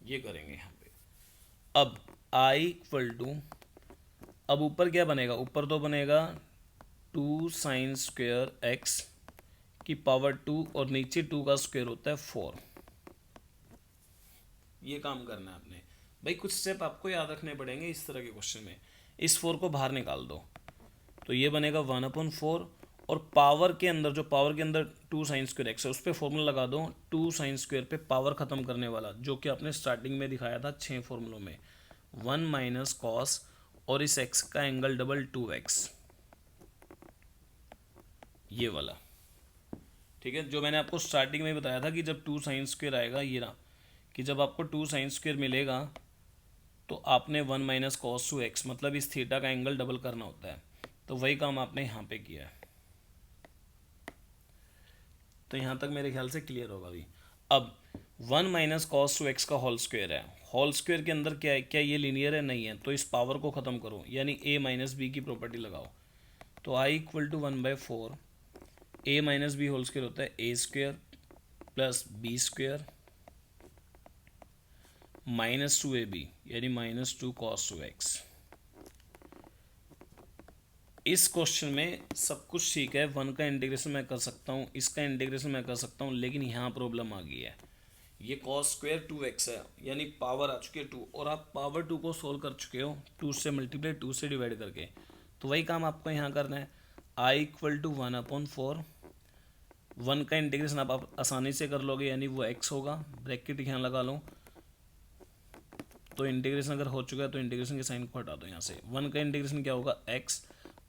ये करेंगे यहाँ पे। अब आई इक्वल टू, अब ऊपर क्या बनेगा, ऊपर तो बनेगा 2 साइन स्क्वायर एक्स की पावर 2 और नीचे 2 का स्क्वायर होता है 4। ये काम करना है आपने भाई, कुछ स्टेप आपको याद रखने पड़ेंगे इस तरह के क्वेश्चन में। इस 4 को बाहर निकाल दो तो ये बनेगा 1/4 और पावर के अंदर, जो पावर के अंदर 2 साइन स्क्वायर एक्स है उस पर फॉर्मूला लगा दो 2 साइन स्क्वायर पे पावर ख़त्म करने वाला, जो कि आपने स्टार्टिंग में दिखाया था 6 फॉर्मूलों में, 1 माइनस कॉस और इस एक्स का एंगल डबल 2x, ये वाला। ठीक है, जो मैंने आपको स्टार्टिंग में बताया था कि जब 2 साइन स्क्वायर आएगा, ये ना कि जब आपको 2 साइन स्क्वायर मिलेगा तो आपने 1 माइनस कॉस 2x मतलब इस थीटा का एंगल डबल करना होता है। तो वही काम आपने यहाँ पे किया है। तो यहाँ तक मेरे ख्याल से क्लियर होगा अभी। अब 1 माइनस कॉस 2x का होल स्क्वायर है, होल स्क्वायर के अंदर क्या है, क्या ये लीनियर है, नहीं है, तो इस पावर को ख़त्म करो यानी a माइनस बी की प्रॉपर्टी लगाओ। तो I equal to 1/4 a minus b whole square होता है a square plus b square minus 2ab यानी माइनस 2 कॉस 2x। इस क्वेश्चन में सब कुछ ठीक है, 1 का इंटीग्रेशन मैं कर सकता हूँ, इसका इंटीग्रेशन मैं कर सकता हूँ, लेकिन यहाँ प्रॉब्लम आ गई है। ये कॉस स्क्वायर 2x है यानी पावर आ चुकी है 2 और आप पावर 2 को सोल्व कर चुके हो 2 से मल्टीप्लाई 2 से डिवाइड करके। तो वही काम आपको यहाँ करना है। आई इक्वल टू 1/4, 1 का इंटीग्रेशन आप आसानी से कर लोगे यानी वो x होगा, ब्रैकेट यहाँ लगा लो, तो इंटीग्रेशन अगर हो चुका है तो इंटीग्रेशन के साइन को हटा दो यहाँ से। 1 का इंटीग्रेशन क्या होगा x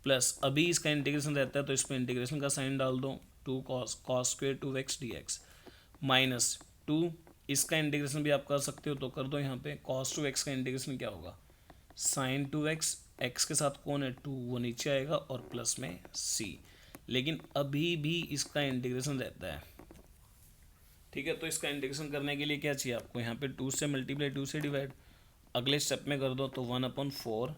प्लस अभी इसका इंटीग्रेशन रहता है तो इस पर इंटीग्रेशन का साइन डाल दो 2 cos square 2x dx minus 2 इसका इंटीग्रेशन भी आप कर सकते हो तो कर दो यहाँ पे। cos 2x का इंटीग्रेशन क्या होगा sin 2x, x के साथ कौन है 2 वो नीचे आएगा और प्लस में c, लेकिन अभी भी इसका इंटीग्रेशन रहता है। ठीक है, तो इसका इंटीग्रेशन करने के लिए क्या चाहिए आपको यहाँ पे 2 से मल्टीप्लाई 2 से डिवाइड, अगले स्टेप में कर दो तो 1/4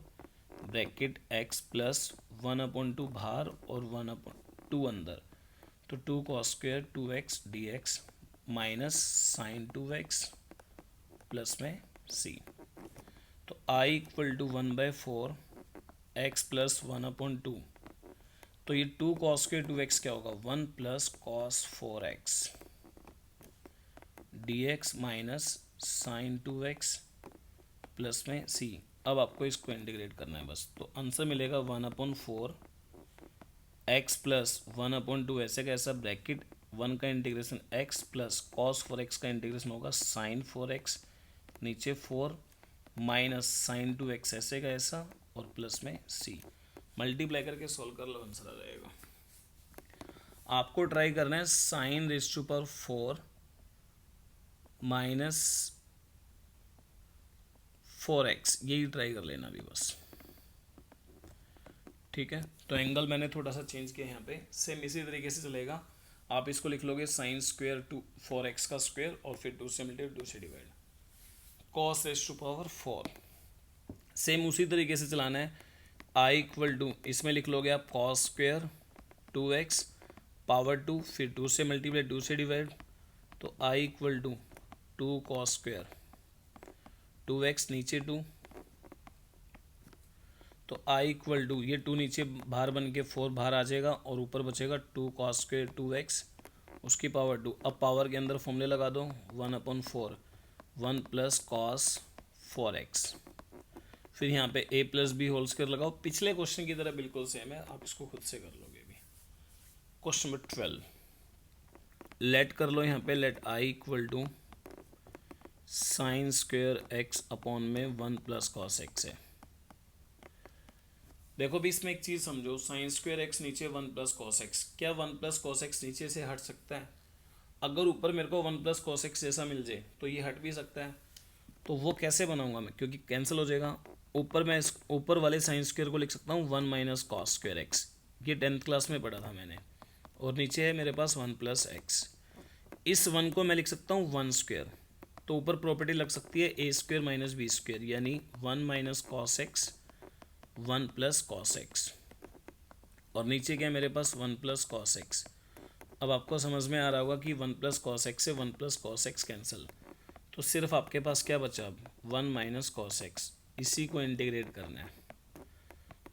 ब्रैकेट x प्लस 1/2 बाहर और 1/2 अंदर, तो 2 cos square 2x dx minus sine 2x plus में c, तो i equal to 1/4 x plus 1/2, तो ये 2 cos स्क्वेयर 2x क्या होगा 1 plus cos 4x dx minus sine 2x plus में c। अब आपको इसको इंटीग्रेट करना है बस, तो आंसर मिलेगा 1/4 x प्लस 1/2 ऐसे कैसा ब्रैकेट 1 का integration x plus cos 4x का इंटीग्रेशन होगा साइन 4x नीचे 4 माइनस साइन 2x ऐसे का ऐसा और प्लस में c। मल्टीप्लाई करके सॉल्व कर लो, आंसर आ जाएगा। आपको ट्राई करना है sine raise to power 4 minus 4x, यही ट्राई कर लेना अभी बस। ठीक है, तो एंगल मैंने थोड़ा सा चेंज किया यहाँ पे, सेम इसी तरीके से चलेगा। आप इसको लिख लोगे साइन स्क्वेयर 4x का स्क्वेयर और फिर 2 से मल्टीप्लाई 2 से divide, cos raise to power 4, same उसी तरीके से चलाना है। i इक्वल टू इसमें लिख लोगे आप कॉस स्क्वेयर 2x पावर 2 फिर 2 से मल्टीप्लाई 2 से डिवाइड, तो i equal to 2 cos square 2x नीचे 2, तो i इक्वल टू ये 2 नीचे बाहर बन के 4 बाहर आ जाएगा और ऊपर बचेगा 2 कॉस स्क्वेयर 2x उसकी पावर 2। अब पावर के अंदर फॉर्मूले लगा दो 1/4 1 प्लस कॉस 4x, फिर यहाँ पे a plus B whole square लगाओ, पिछले क्वेश्चन की तरह बिल्कुल सेम है, आप इसको खुद से कर लोगे भी। क्वेश्चन नंबर 12 लेट कर लो यहाँ पे, let i equal to sine square x upon में 1 प्लस कॉस x है। देखो भी इसमें एक चीज़ समझो, साइन स्क्वेयर x नीचे 1 प्लस कॉस x, क्या 1 प्लस कॉस x नीचे से हट सकता है? अगर ऊपर मेरे को 1 प्लस कॉस x जैसा मिल जाए तो ये हट भी सकता है, तो वो कैसे बनाऊंगा मैं, क्योंकि कैंसिल हो जाएगा। ऊपर मैं इस ऊपर वाले साइन स्क्वेयर को लिख सकता हूँ 1 माइनस कॉस स्क्वेयर x, ये 10th क्लास में पढ़ा था मैंने, और नीचे है मेरे पास 1 प्लस x। इस 1 को मैं लिख सकता हूँ 1 स्क्वेयर, तो ऊपर प्रॉपर्टी लग सकती है a square minus B square, यानी 1 minus cos x 1 plus cos x, और नीचे क्या है मेरे पास 1 प्लस कॉस x। अब आपको समझ में आ रहा होगा कि 1 प्लस कॉस x से 1 प्लस कॉस x कैंसिल, तो सिर्फ आपके पास क्या बचा अब 1 माइनस कॉस x, इसी को इंटीग्रेट करना है।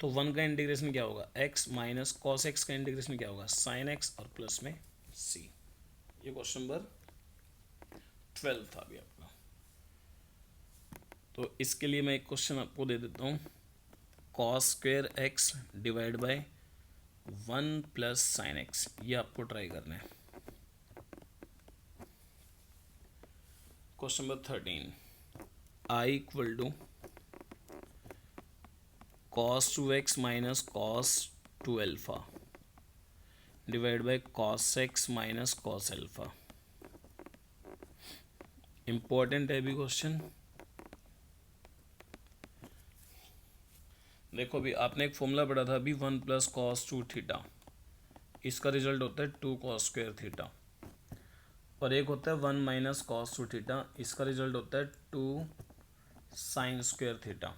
तो 1 का इंटीग्रेशन क्या होगा x माइनस कॉस x का इंटीग्रेशन क्या होगा साइन x और प्लस में c। ये क्वेश्चन नंबर 12 था अभी आपका। तो इसके लिए मैं एक क्वेश्चन आपको दे देता हूँ, cos square x divide by 1 plus sine x, ये आपको ट्राई करना है। Question number 13 i equal to cos 2x minus cos 2 alpha divide by cos x minus cos alpha. Important है भी क्वेश्चन। देखो अभी आपने एक फॉर्मूला पढ़ा था अभी 1 प्लस cos 2 थीटा, इसका रिजल्ट होता है 2 cos स्क्वेयर थीटा, और एक होता है 1 माइनस cos 2 थीटा, इसका रिजल्ट होता है 2 साइन स्क्वेयर थीटा।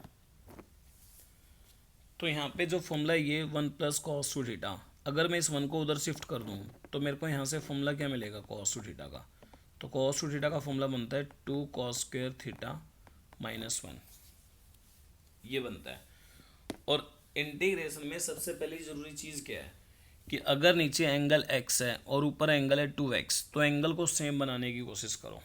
तो यहाँ पे जो फॉर्मूला ये 1 प्लस कॉस 2 थीटा, अगर मैं इस 1 को उधर शिफ्ट कर दूँ तो मेरे को यहाँ से फॉर्मूला क्या मिलेगा कॉस 2 थीटा का, तो कॉस 2 थीटा का फॉर्मूला बनता है 2 कॉस स्क्वेयर थीटा माइनस 1, ये बनता है। और इंटीग्रेशन में सबसे पहली ज़रूरी चीज़ क्या है कि अगर नीचे एंगल x है और ऊपर एंगल है 2x, तो एंगल को सेम बनाने की कोशिश करो।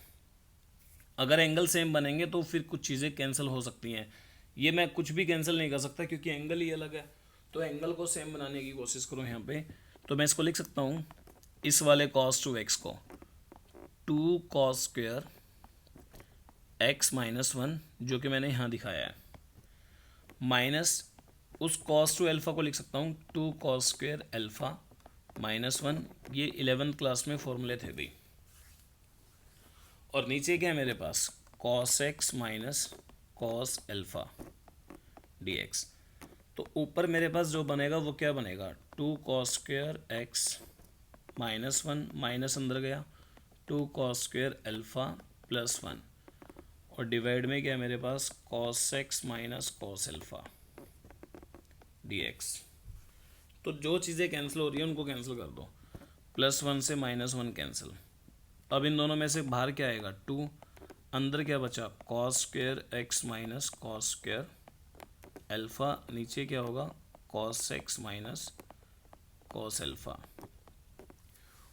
अगर एंगल सेम बनेंगे तो फिर कुछ चीज़ें कैंसिल हो सकती हैं, ये मैं कुछ भी कैंसिल नहीं कर सकता क्योंकि एंगल ही अलग है, तो एंगल को सेम बनाने की कोशिश करो यहाँ पे। तो मैं इसको लिख सकता हूँ इस वाले cos 2x को 2 cos square x minus one जो कि मैंने यहाँ दिखाया है, माइनस उस कॉस टू एल्फ़ा को लिख सकता हूँ two cos square alpha minus one, ये 11th क्लास में फॉर्मूले थे भी। और नीचे क्या है मेरे पास, cos x minus cos alpha d x. तो ऊपर मेरे पास जो बनेगा वो क्या बनेगा, two cos square x minus one, minus अंदर गया, two cos square alpha plus one, और डिवाइड में क्या है मेरे पास, cos x minus cos alpha d x. तो जो चीज़ें कैंसिल हो रही हैं उनको कैंसिल कर दो, प्लस वन से माइनस वन कैंसिल। अब इन दोनों में से बाहर क्या आएगा, टू, अंदर क्या बचा, cos square x minus cos square alpha, नीचे क्या होगा, cos x minus cos alpha.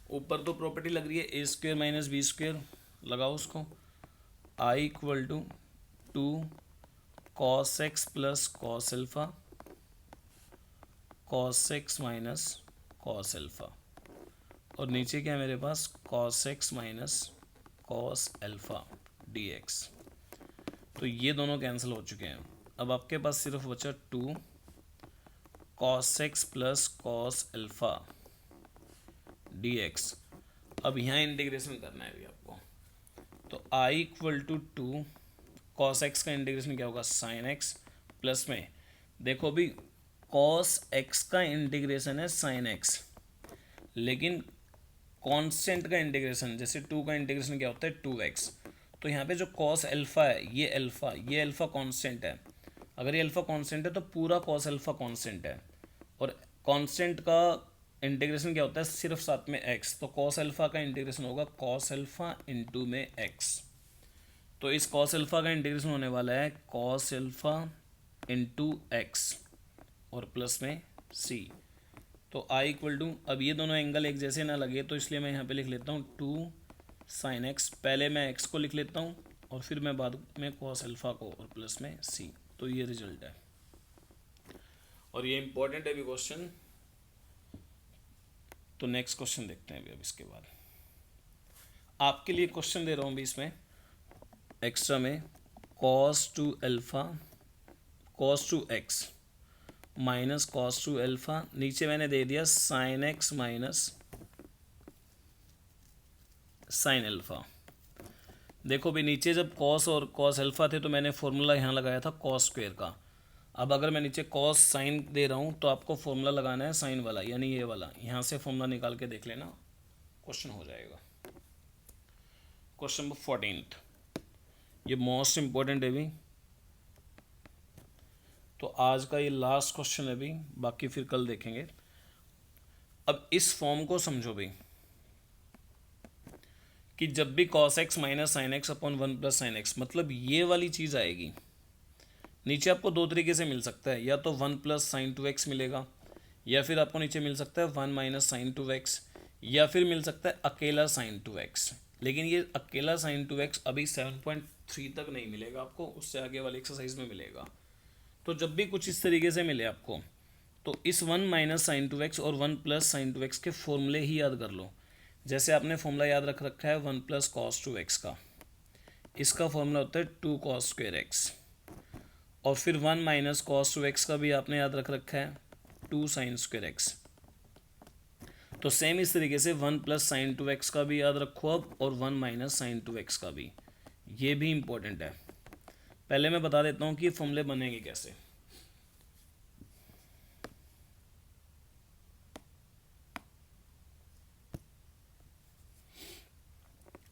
ऊपर तो प्रॉपर्टी लग रही है a square minus B square, लगाओ उसको, I equal to two cos x plus cos alpha cos x minus cos alpha, और नीचे क्या है मेरे पास, cos x minus cos alpha d x. तो ये दोनों कैंसिल हो चुके हैं। अब आपके पास सिर्फ बचा two cos x plus cos alpha d x. अब यहाँ इंटीग्रेशन करना है अभी आपको, तो I equal to two cos x का इंटीग्रेशन क्या होगा, साइन एक्स, प्लस में देखो अभी कॉस एक्स का इंटीग्रेशन है साइन एक्स, लेकिन कांस्टेंट का इंटीग्रेशन, जैसे टू का इंटीग्रेशन क्या होता है, टू एक्स। तो यहाँ पे जो कॉस एल्फ़ा है, ये अल्फ़ा कांस्टेंट है। अगर ये अल्फ़ा कांस्टेंट है तो पूरा कॉस एल्फ़ा कांस्टेंट है, और कांस्टेंट का इंटीग्रेशन क्या होता है, सिर्फ साथ में एक्स। तो कॉस एल्फ़ा का इंटीग्रेशन होगा कॉस एल्फ़ा इंटू में एक्स। तो इस कॉस एल्फ़ा का इंटीग्रेशन होने वाला है कॉस एल्फ़ा इंटू एक्स और प्लस में सी। तो आई इक्वल टू, अब ये दोनों एंगल एक जैसे ना लगे तो इसलिए मैं यहाँ पे लिख लेता हूँ टू साइन एक्स, पहले मैं एक्स को लिख लेता हूँ और फिर मैं बाद में कॉस एल्फ़ा को, और प्लस में सी। तो ये रिजल्ट है, और ये इंपॉर्टेंट है भी क्वेश्चन। तो नेक्स्ट क्वेश्चन देखते हैं अभी। अब इसके बाद आपके लिए क्वेश्चन दे रहा हूँ अभी इसमें एक्स्ट्रा में, cos two alpha cos two x minus cos two alpha, नीचे मैंने दे दिया sine x minus sign alpha. देखो भी नीचे जब कॉस और कॉस एल्फ़ा थे तो मैंने फॉर्मूला यहाँ लगाया था कॉस स्क्वेयर का। अब अगर मैं नीचे कॉस साइन दे रहा हूँ तो आपको फॉर्मूला लगाना है साइन वाला, यानी ये वाला। यहाँ से फॉर्मूला निकाल के देख लेना, क्वेश्चन हो जाएगा। क्वेश्चन नंबर 14, ये मोस्ट इम्पोर्टेंट है भी। तो आज का ये लास्ट क्वेश्चन है भी, बाकी फिर कल देखेंगे। अब इस फॉर्म को समझो भी कि जब भी cos x minus sine x upon one plus sine x, मतलब ये वाली चीज़ आएगी। नीचे आपको दो तरीके से मिल सकता है, या तो one plus sine two x मिलेगा, या फिर आपको नीचे मिल सकता है one minus sine two x, या फिर मिल सकता है अकेला साइन टू एक्स। लेकिन ये अकेला साइन टू एक्स अभी 7.3 तक नहीं मिलेगा आपको, उससे आगे वाली एक्सरसाइज में मिलेगा। तो जब भी कुछ इस तरीके से मिले आपको, तो इस one minus sine two x और one plus sine two x के फॉर्मूले ही याद कर लो। जैसे आपने फॉर्मूला याद रख रखा है one plus cos two x का, इसका फॉर्मूला होता है टू कॉस स्क्वेयर एक्स, और फिर one minus cos two x का भी आपने याद रख रखा है टू साइन स्क्वेयर एक्स। तो सेम इस तरीके से one plus sine two x का भी याद रखो अब, और one minus sine two x का भी, ये भी इंपॉर्टेंट है। पहले मैं बता देता हूँ कि ये फॉर्मूले बनेंगे कैसे।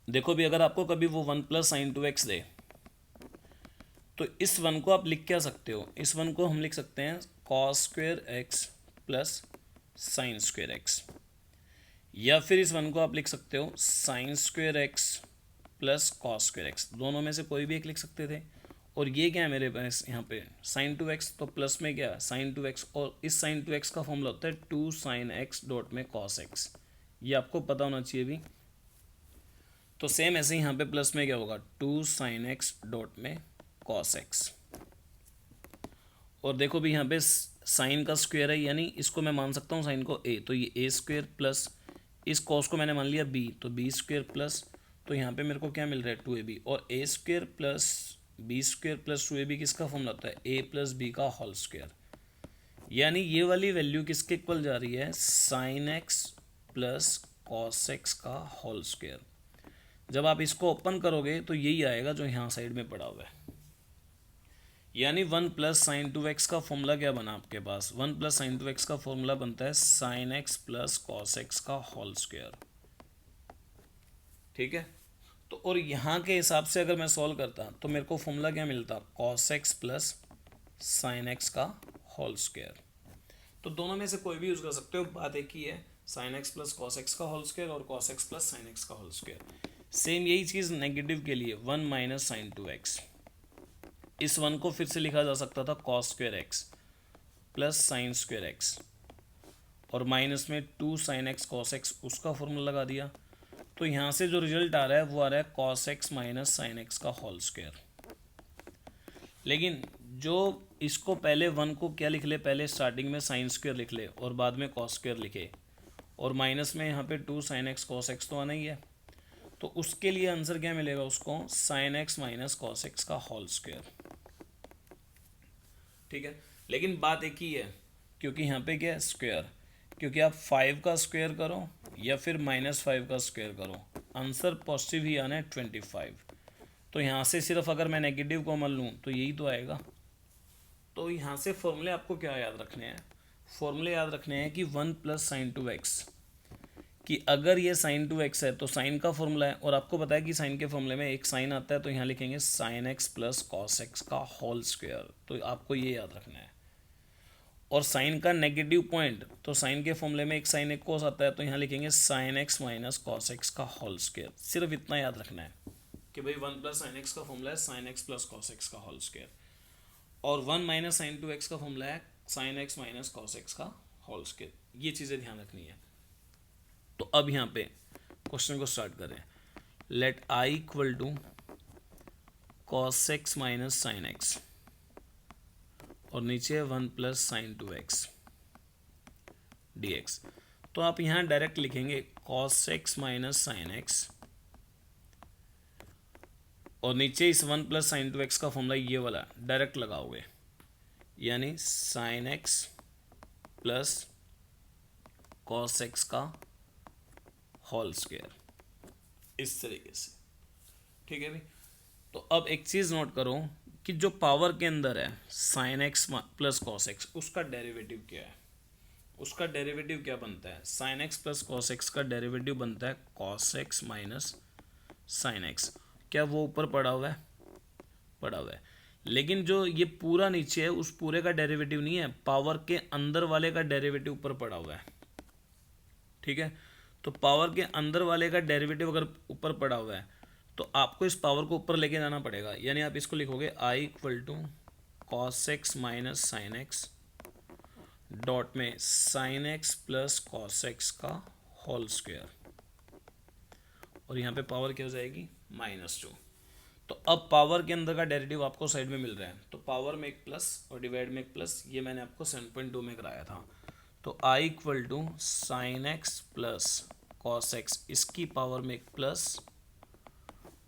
देखो भी, अगर आपको कभी वो one plus sine two x दे तो इस वन को आप लिख क्या सकते हो, इस वन को हम लिख सकते हैं cos square x plus sine square x, या फिर इस वन को आप लिख सकते हो sine square x plus cos square x. दोनों में से कोई भी एक लिख सकते थे। और ये क्या है मेरे पास यहाँ पे साइन टू एक्स, तो प्लस में क्या साइन टू एक्स, और इस साइन टू एक्स का फॉर्मूला होता है टू साइन एक्स डॉट में कॉस एक्स। ये आपको पता होना चाहिए भी। तो सेम ऐसे ही यहाँ पे प्लस में क्या होगा टू साइन एक्स डॉट में कॉस एक्स। और देखो भी यहाँ पे साइन का स्क्वायर है, यानी इसको मैं मान सकता हूँ साइन को ए, तो ये ए स्क्वायर प्लस इस कॉस को मैंने मान लिया बी, तो बी स्क्वायर प्लस तो यहाँ पे मेरे को क्या मिल रहा है 2ab, और a square plus b square plus 2ab किसका फॉर्मूला होता है, a प्लस बी का होल स्क्वेयर। यानी ये वाली वैल्यू किसके इक्वल जा रही है, sine x plus cos x का होल स्क्वेयर। जब आप इसको ओपन करोगे तो यही आएगा जो यहाँ साइड में पड़ा हुआ है। यानी 1 प्लस साइन 2x का फॉर्मूला क्या बना आपके पास, 1 प्लस साइन 2x का फॉर्मूला बनता है sine x plus cos x का होल स्क्वेयर। ठीक है, तो और यहाँ के हिसाब से अगर मैं सॉल्व करता तो मेरे को फॉर्मूला क्या मिलता, cos x plus sine x का होल स्क्वेयर। तो दोनों में से कोई भी यूज़ कर सकते हो, बात एक ही है, sine x plus cos x का होल स्क्वेयर और cos x plus sine x का होल स्क्वेयर। सेम यही चीज़ नेगेटिव के लिए 1 माइनस साइन 2x, इस 1 को फिर से लिखा जा सकता था cos square x plus sine square x, और माइनस में 2 साइन एक्स कॉस एक्स, उसका फॉर्मूला लगा दिया। तो यहाँ से जो रिजल्ट आ रहा है वो आ रहा है cos x minus sine x का होल स्क्वेयर। लेकिन जो इसको पहले 1 को क्या लिख ले, पहले स्टार्टिंग में साइन स्क्वेयर लिख ले और बाद में कॉस स्क्वेयर लिखे, और माइनस में यहाँ पे 2 साइन एक्स कॉस एक्स तो आना ही है, तो उसके लिए आंसर क्या मिलेगा उसको, sine x minus cos x का होल स्क्वेयर। ठीक है, लेकिन बात एक ही है, क्योंकि यहाँ पे क्या है स्क्वेयर, क्योंकि आप 5 का स्क्वायर करो या फिर -5 का स्क्वायर करो, आंसर पॉजिटिव ही आना है 25। तो यहाँ से सिर्फ अगर मैं नेगेटिव कॉमन लूँ तो यही तो आएगा। तो यहाँ से फॉर्मूले आपको क्या याद रखने हैं, फॉर्मूले याद रखने हैं कि 1 प्लस साइन 2x, कि अगर ये साइन 2x है तो साइन का फॉर्मूला है, और आपको पता है कि साइन के फॉर्मूले में एक साइन आता है, तो यहाँ लिखेंगे sign x plus cos x का होल स्क्वायर। तो आपको ये याद रखना है। और साइन का नेगेटिव पॉइंट, तो साइन के फॉर्मूले में एक साइन एक कोस आता है, तो यहाँ लिखेंगे sine x minus cos x का होल स्क्वायर। सिर्फ इतना याद रखना है कि भाई 1 प्लस साइन एक्स का फॉर्मूला है sine x plus cos x का होल स्क्वायर, और 1 माइनस साइन 2x का फॉर्मूला है sine x minus cos x का होल स्क्वायर। ये चीज़ें ध्यान रखनी है। तो अब यहाँ पे क्वेश्चन को स्टार्ट करें। Let i equal to cos x minus sine x, और नीचे 1 प्लस साइन 2x dx। तो आप यहाँ डायरेक्ट लिखेंगे cos x minus sine x, और नीचे इस 1 प्लस साइन 2x का फॉर्मूला ये वाला डायरेक्ट लगाओगे, यानी sign x plus cos x का होल स्क्वायर, इस तरीके से। ठीक है भाई, तो अब एक चीज़ नोट करो कि जो पावर के अंदर है sine x plus cos x, उसका डेरिवेटिव क्या है, उसका डेरिवेटिव क्या बनता है, sine x plus cos x का डेरिवेटिव बनता है cos x minus sine x. क्या वो ऊपर पड़ा हुआ है, पड़ा हुआ है, लेकिन जो ये पूरा नीचे है उस पूरे का डेरिवेटिव नहीं है, पावर के अंदर वाले का डेरिवेटिव ऊपर पड़ा हुआ है। ठीक है, तो पावर के अंदर वाले का डेरिवेटिव अगर ऊपर पड़ा हुआ है तो आपको इस पावर को ऊपर लेके जाना पड़ेगा, यानी आप इसको लिखोगे i equal to cos x minus sine x dot में sine x plus cos x का होल स्क्वायर, और यहाँ पे पावर क्या हो जाएगी -2। तो अब पावर के अंदर का डेरिवेटिव आपको साइड में मिल रहा है, तो पावर में एक प्लस और डिवाइड में एक प्लस, ये मैंने आपको 7.2 में कराया था। तो i equal to sine x plus cos x, इसकी पावर में एक प्लस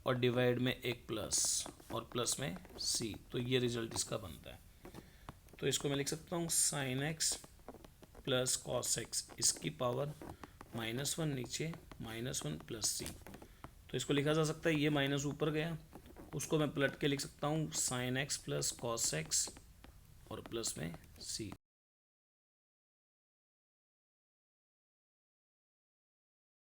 और डिवाइड में एक प्लस और प्लस में c, तो ये रिजल्ट इसका बनता है। तो इसको मैं लिख सकता हूँ sign x plus cos x, इसकी पावर -1 नीचे -1 प्लस c। तो इसको लिखा जा सकता है, ये माइनस ऊपर गया, उसको मैं पलट के लिख सकता हूँ sign x plus cos x और प्लस में c।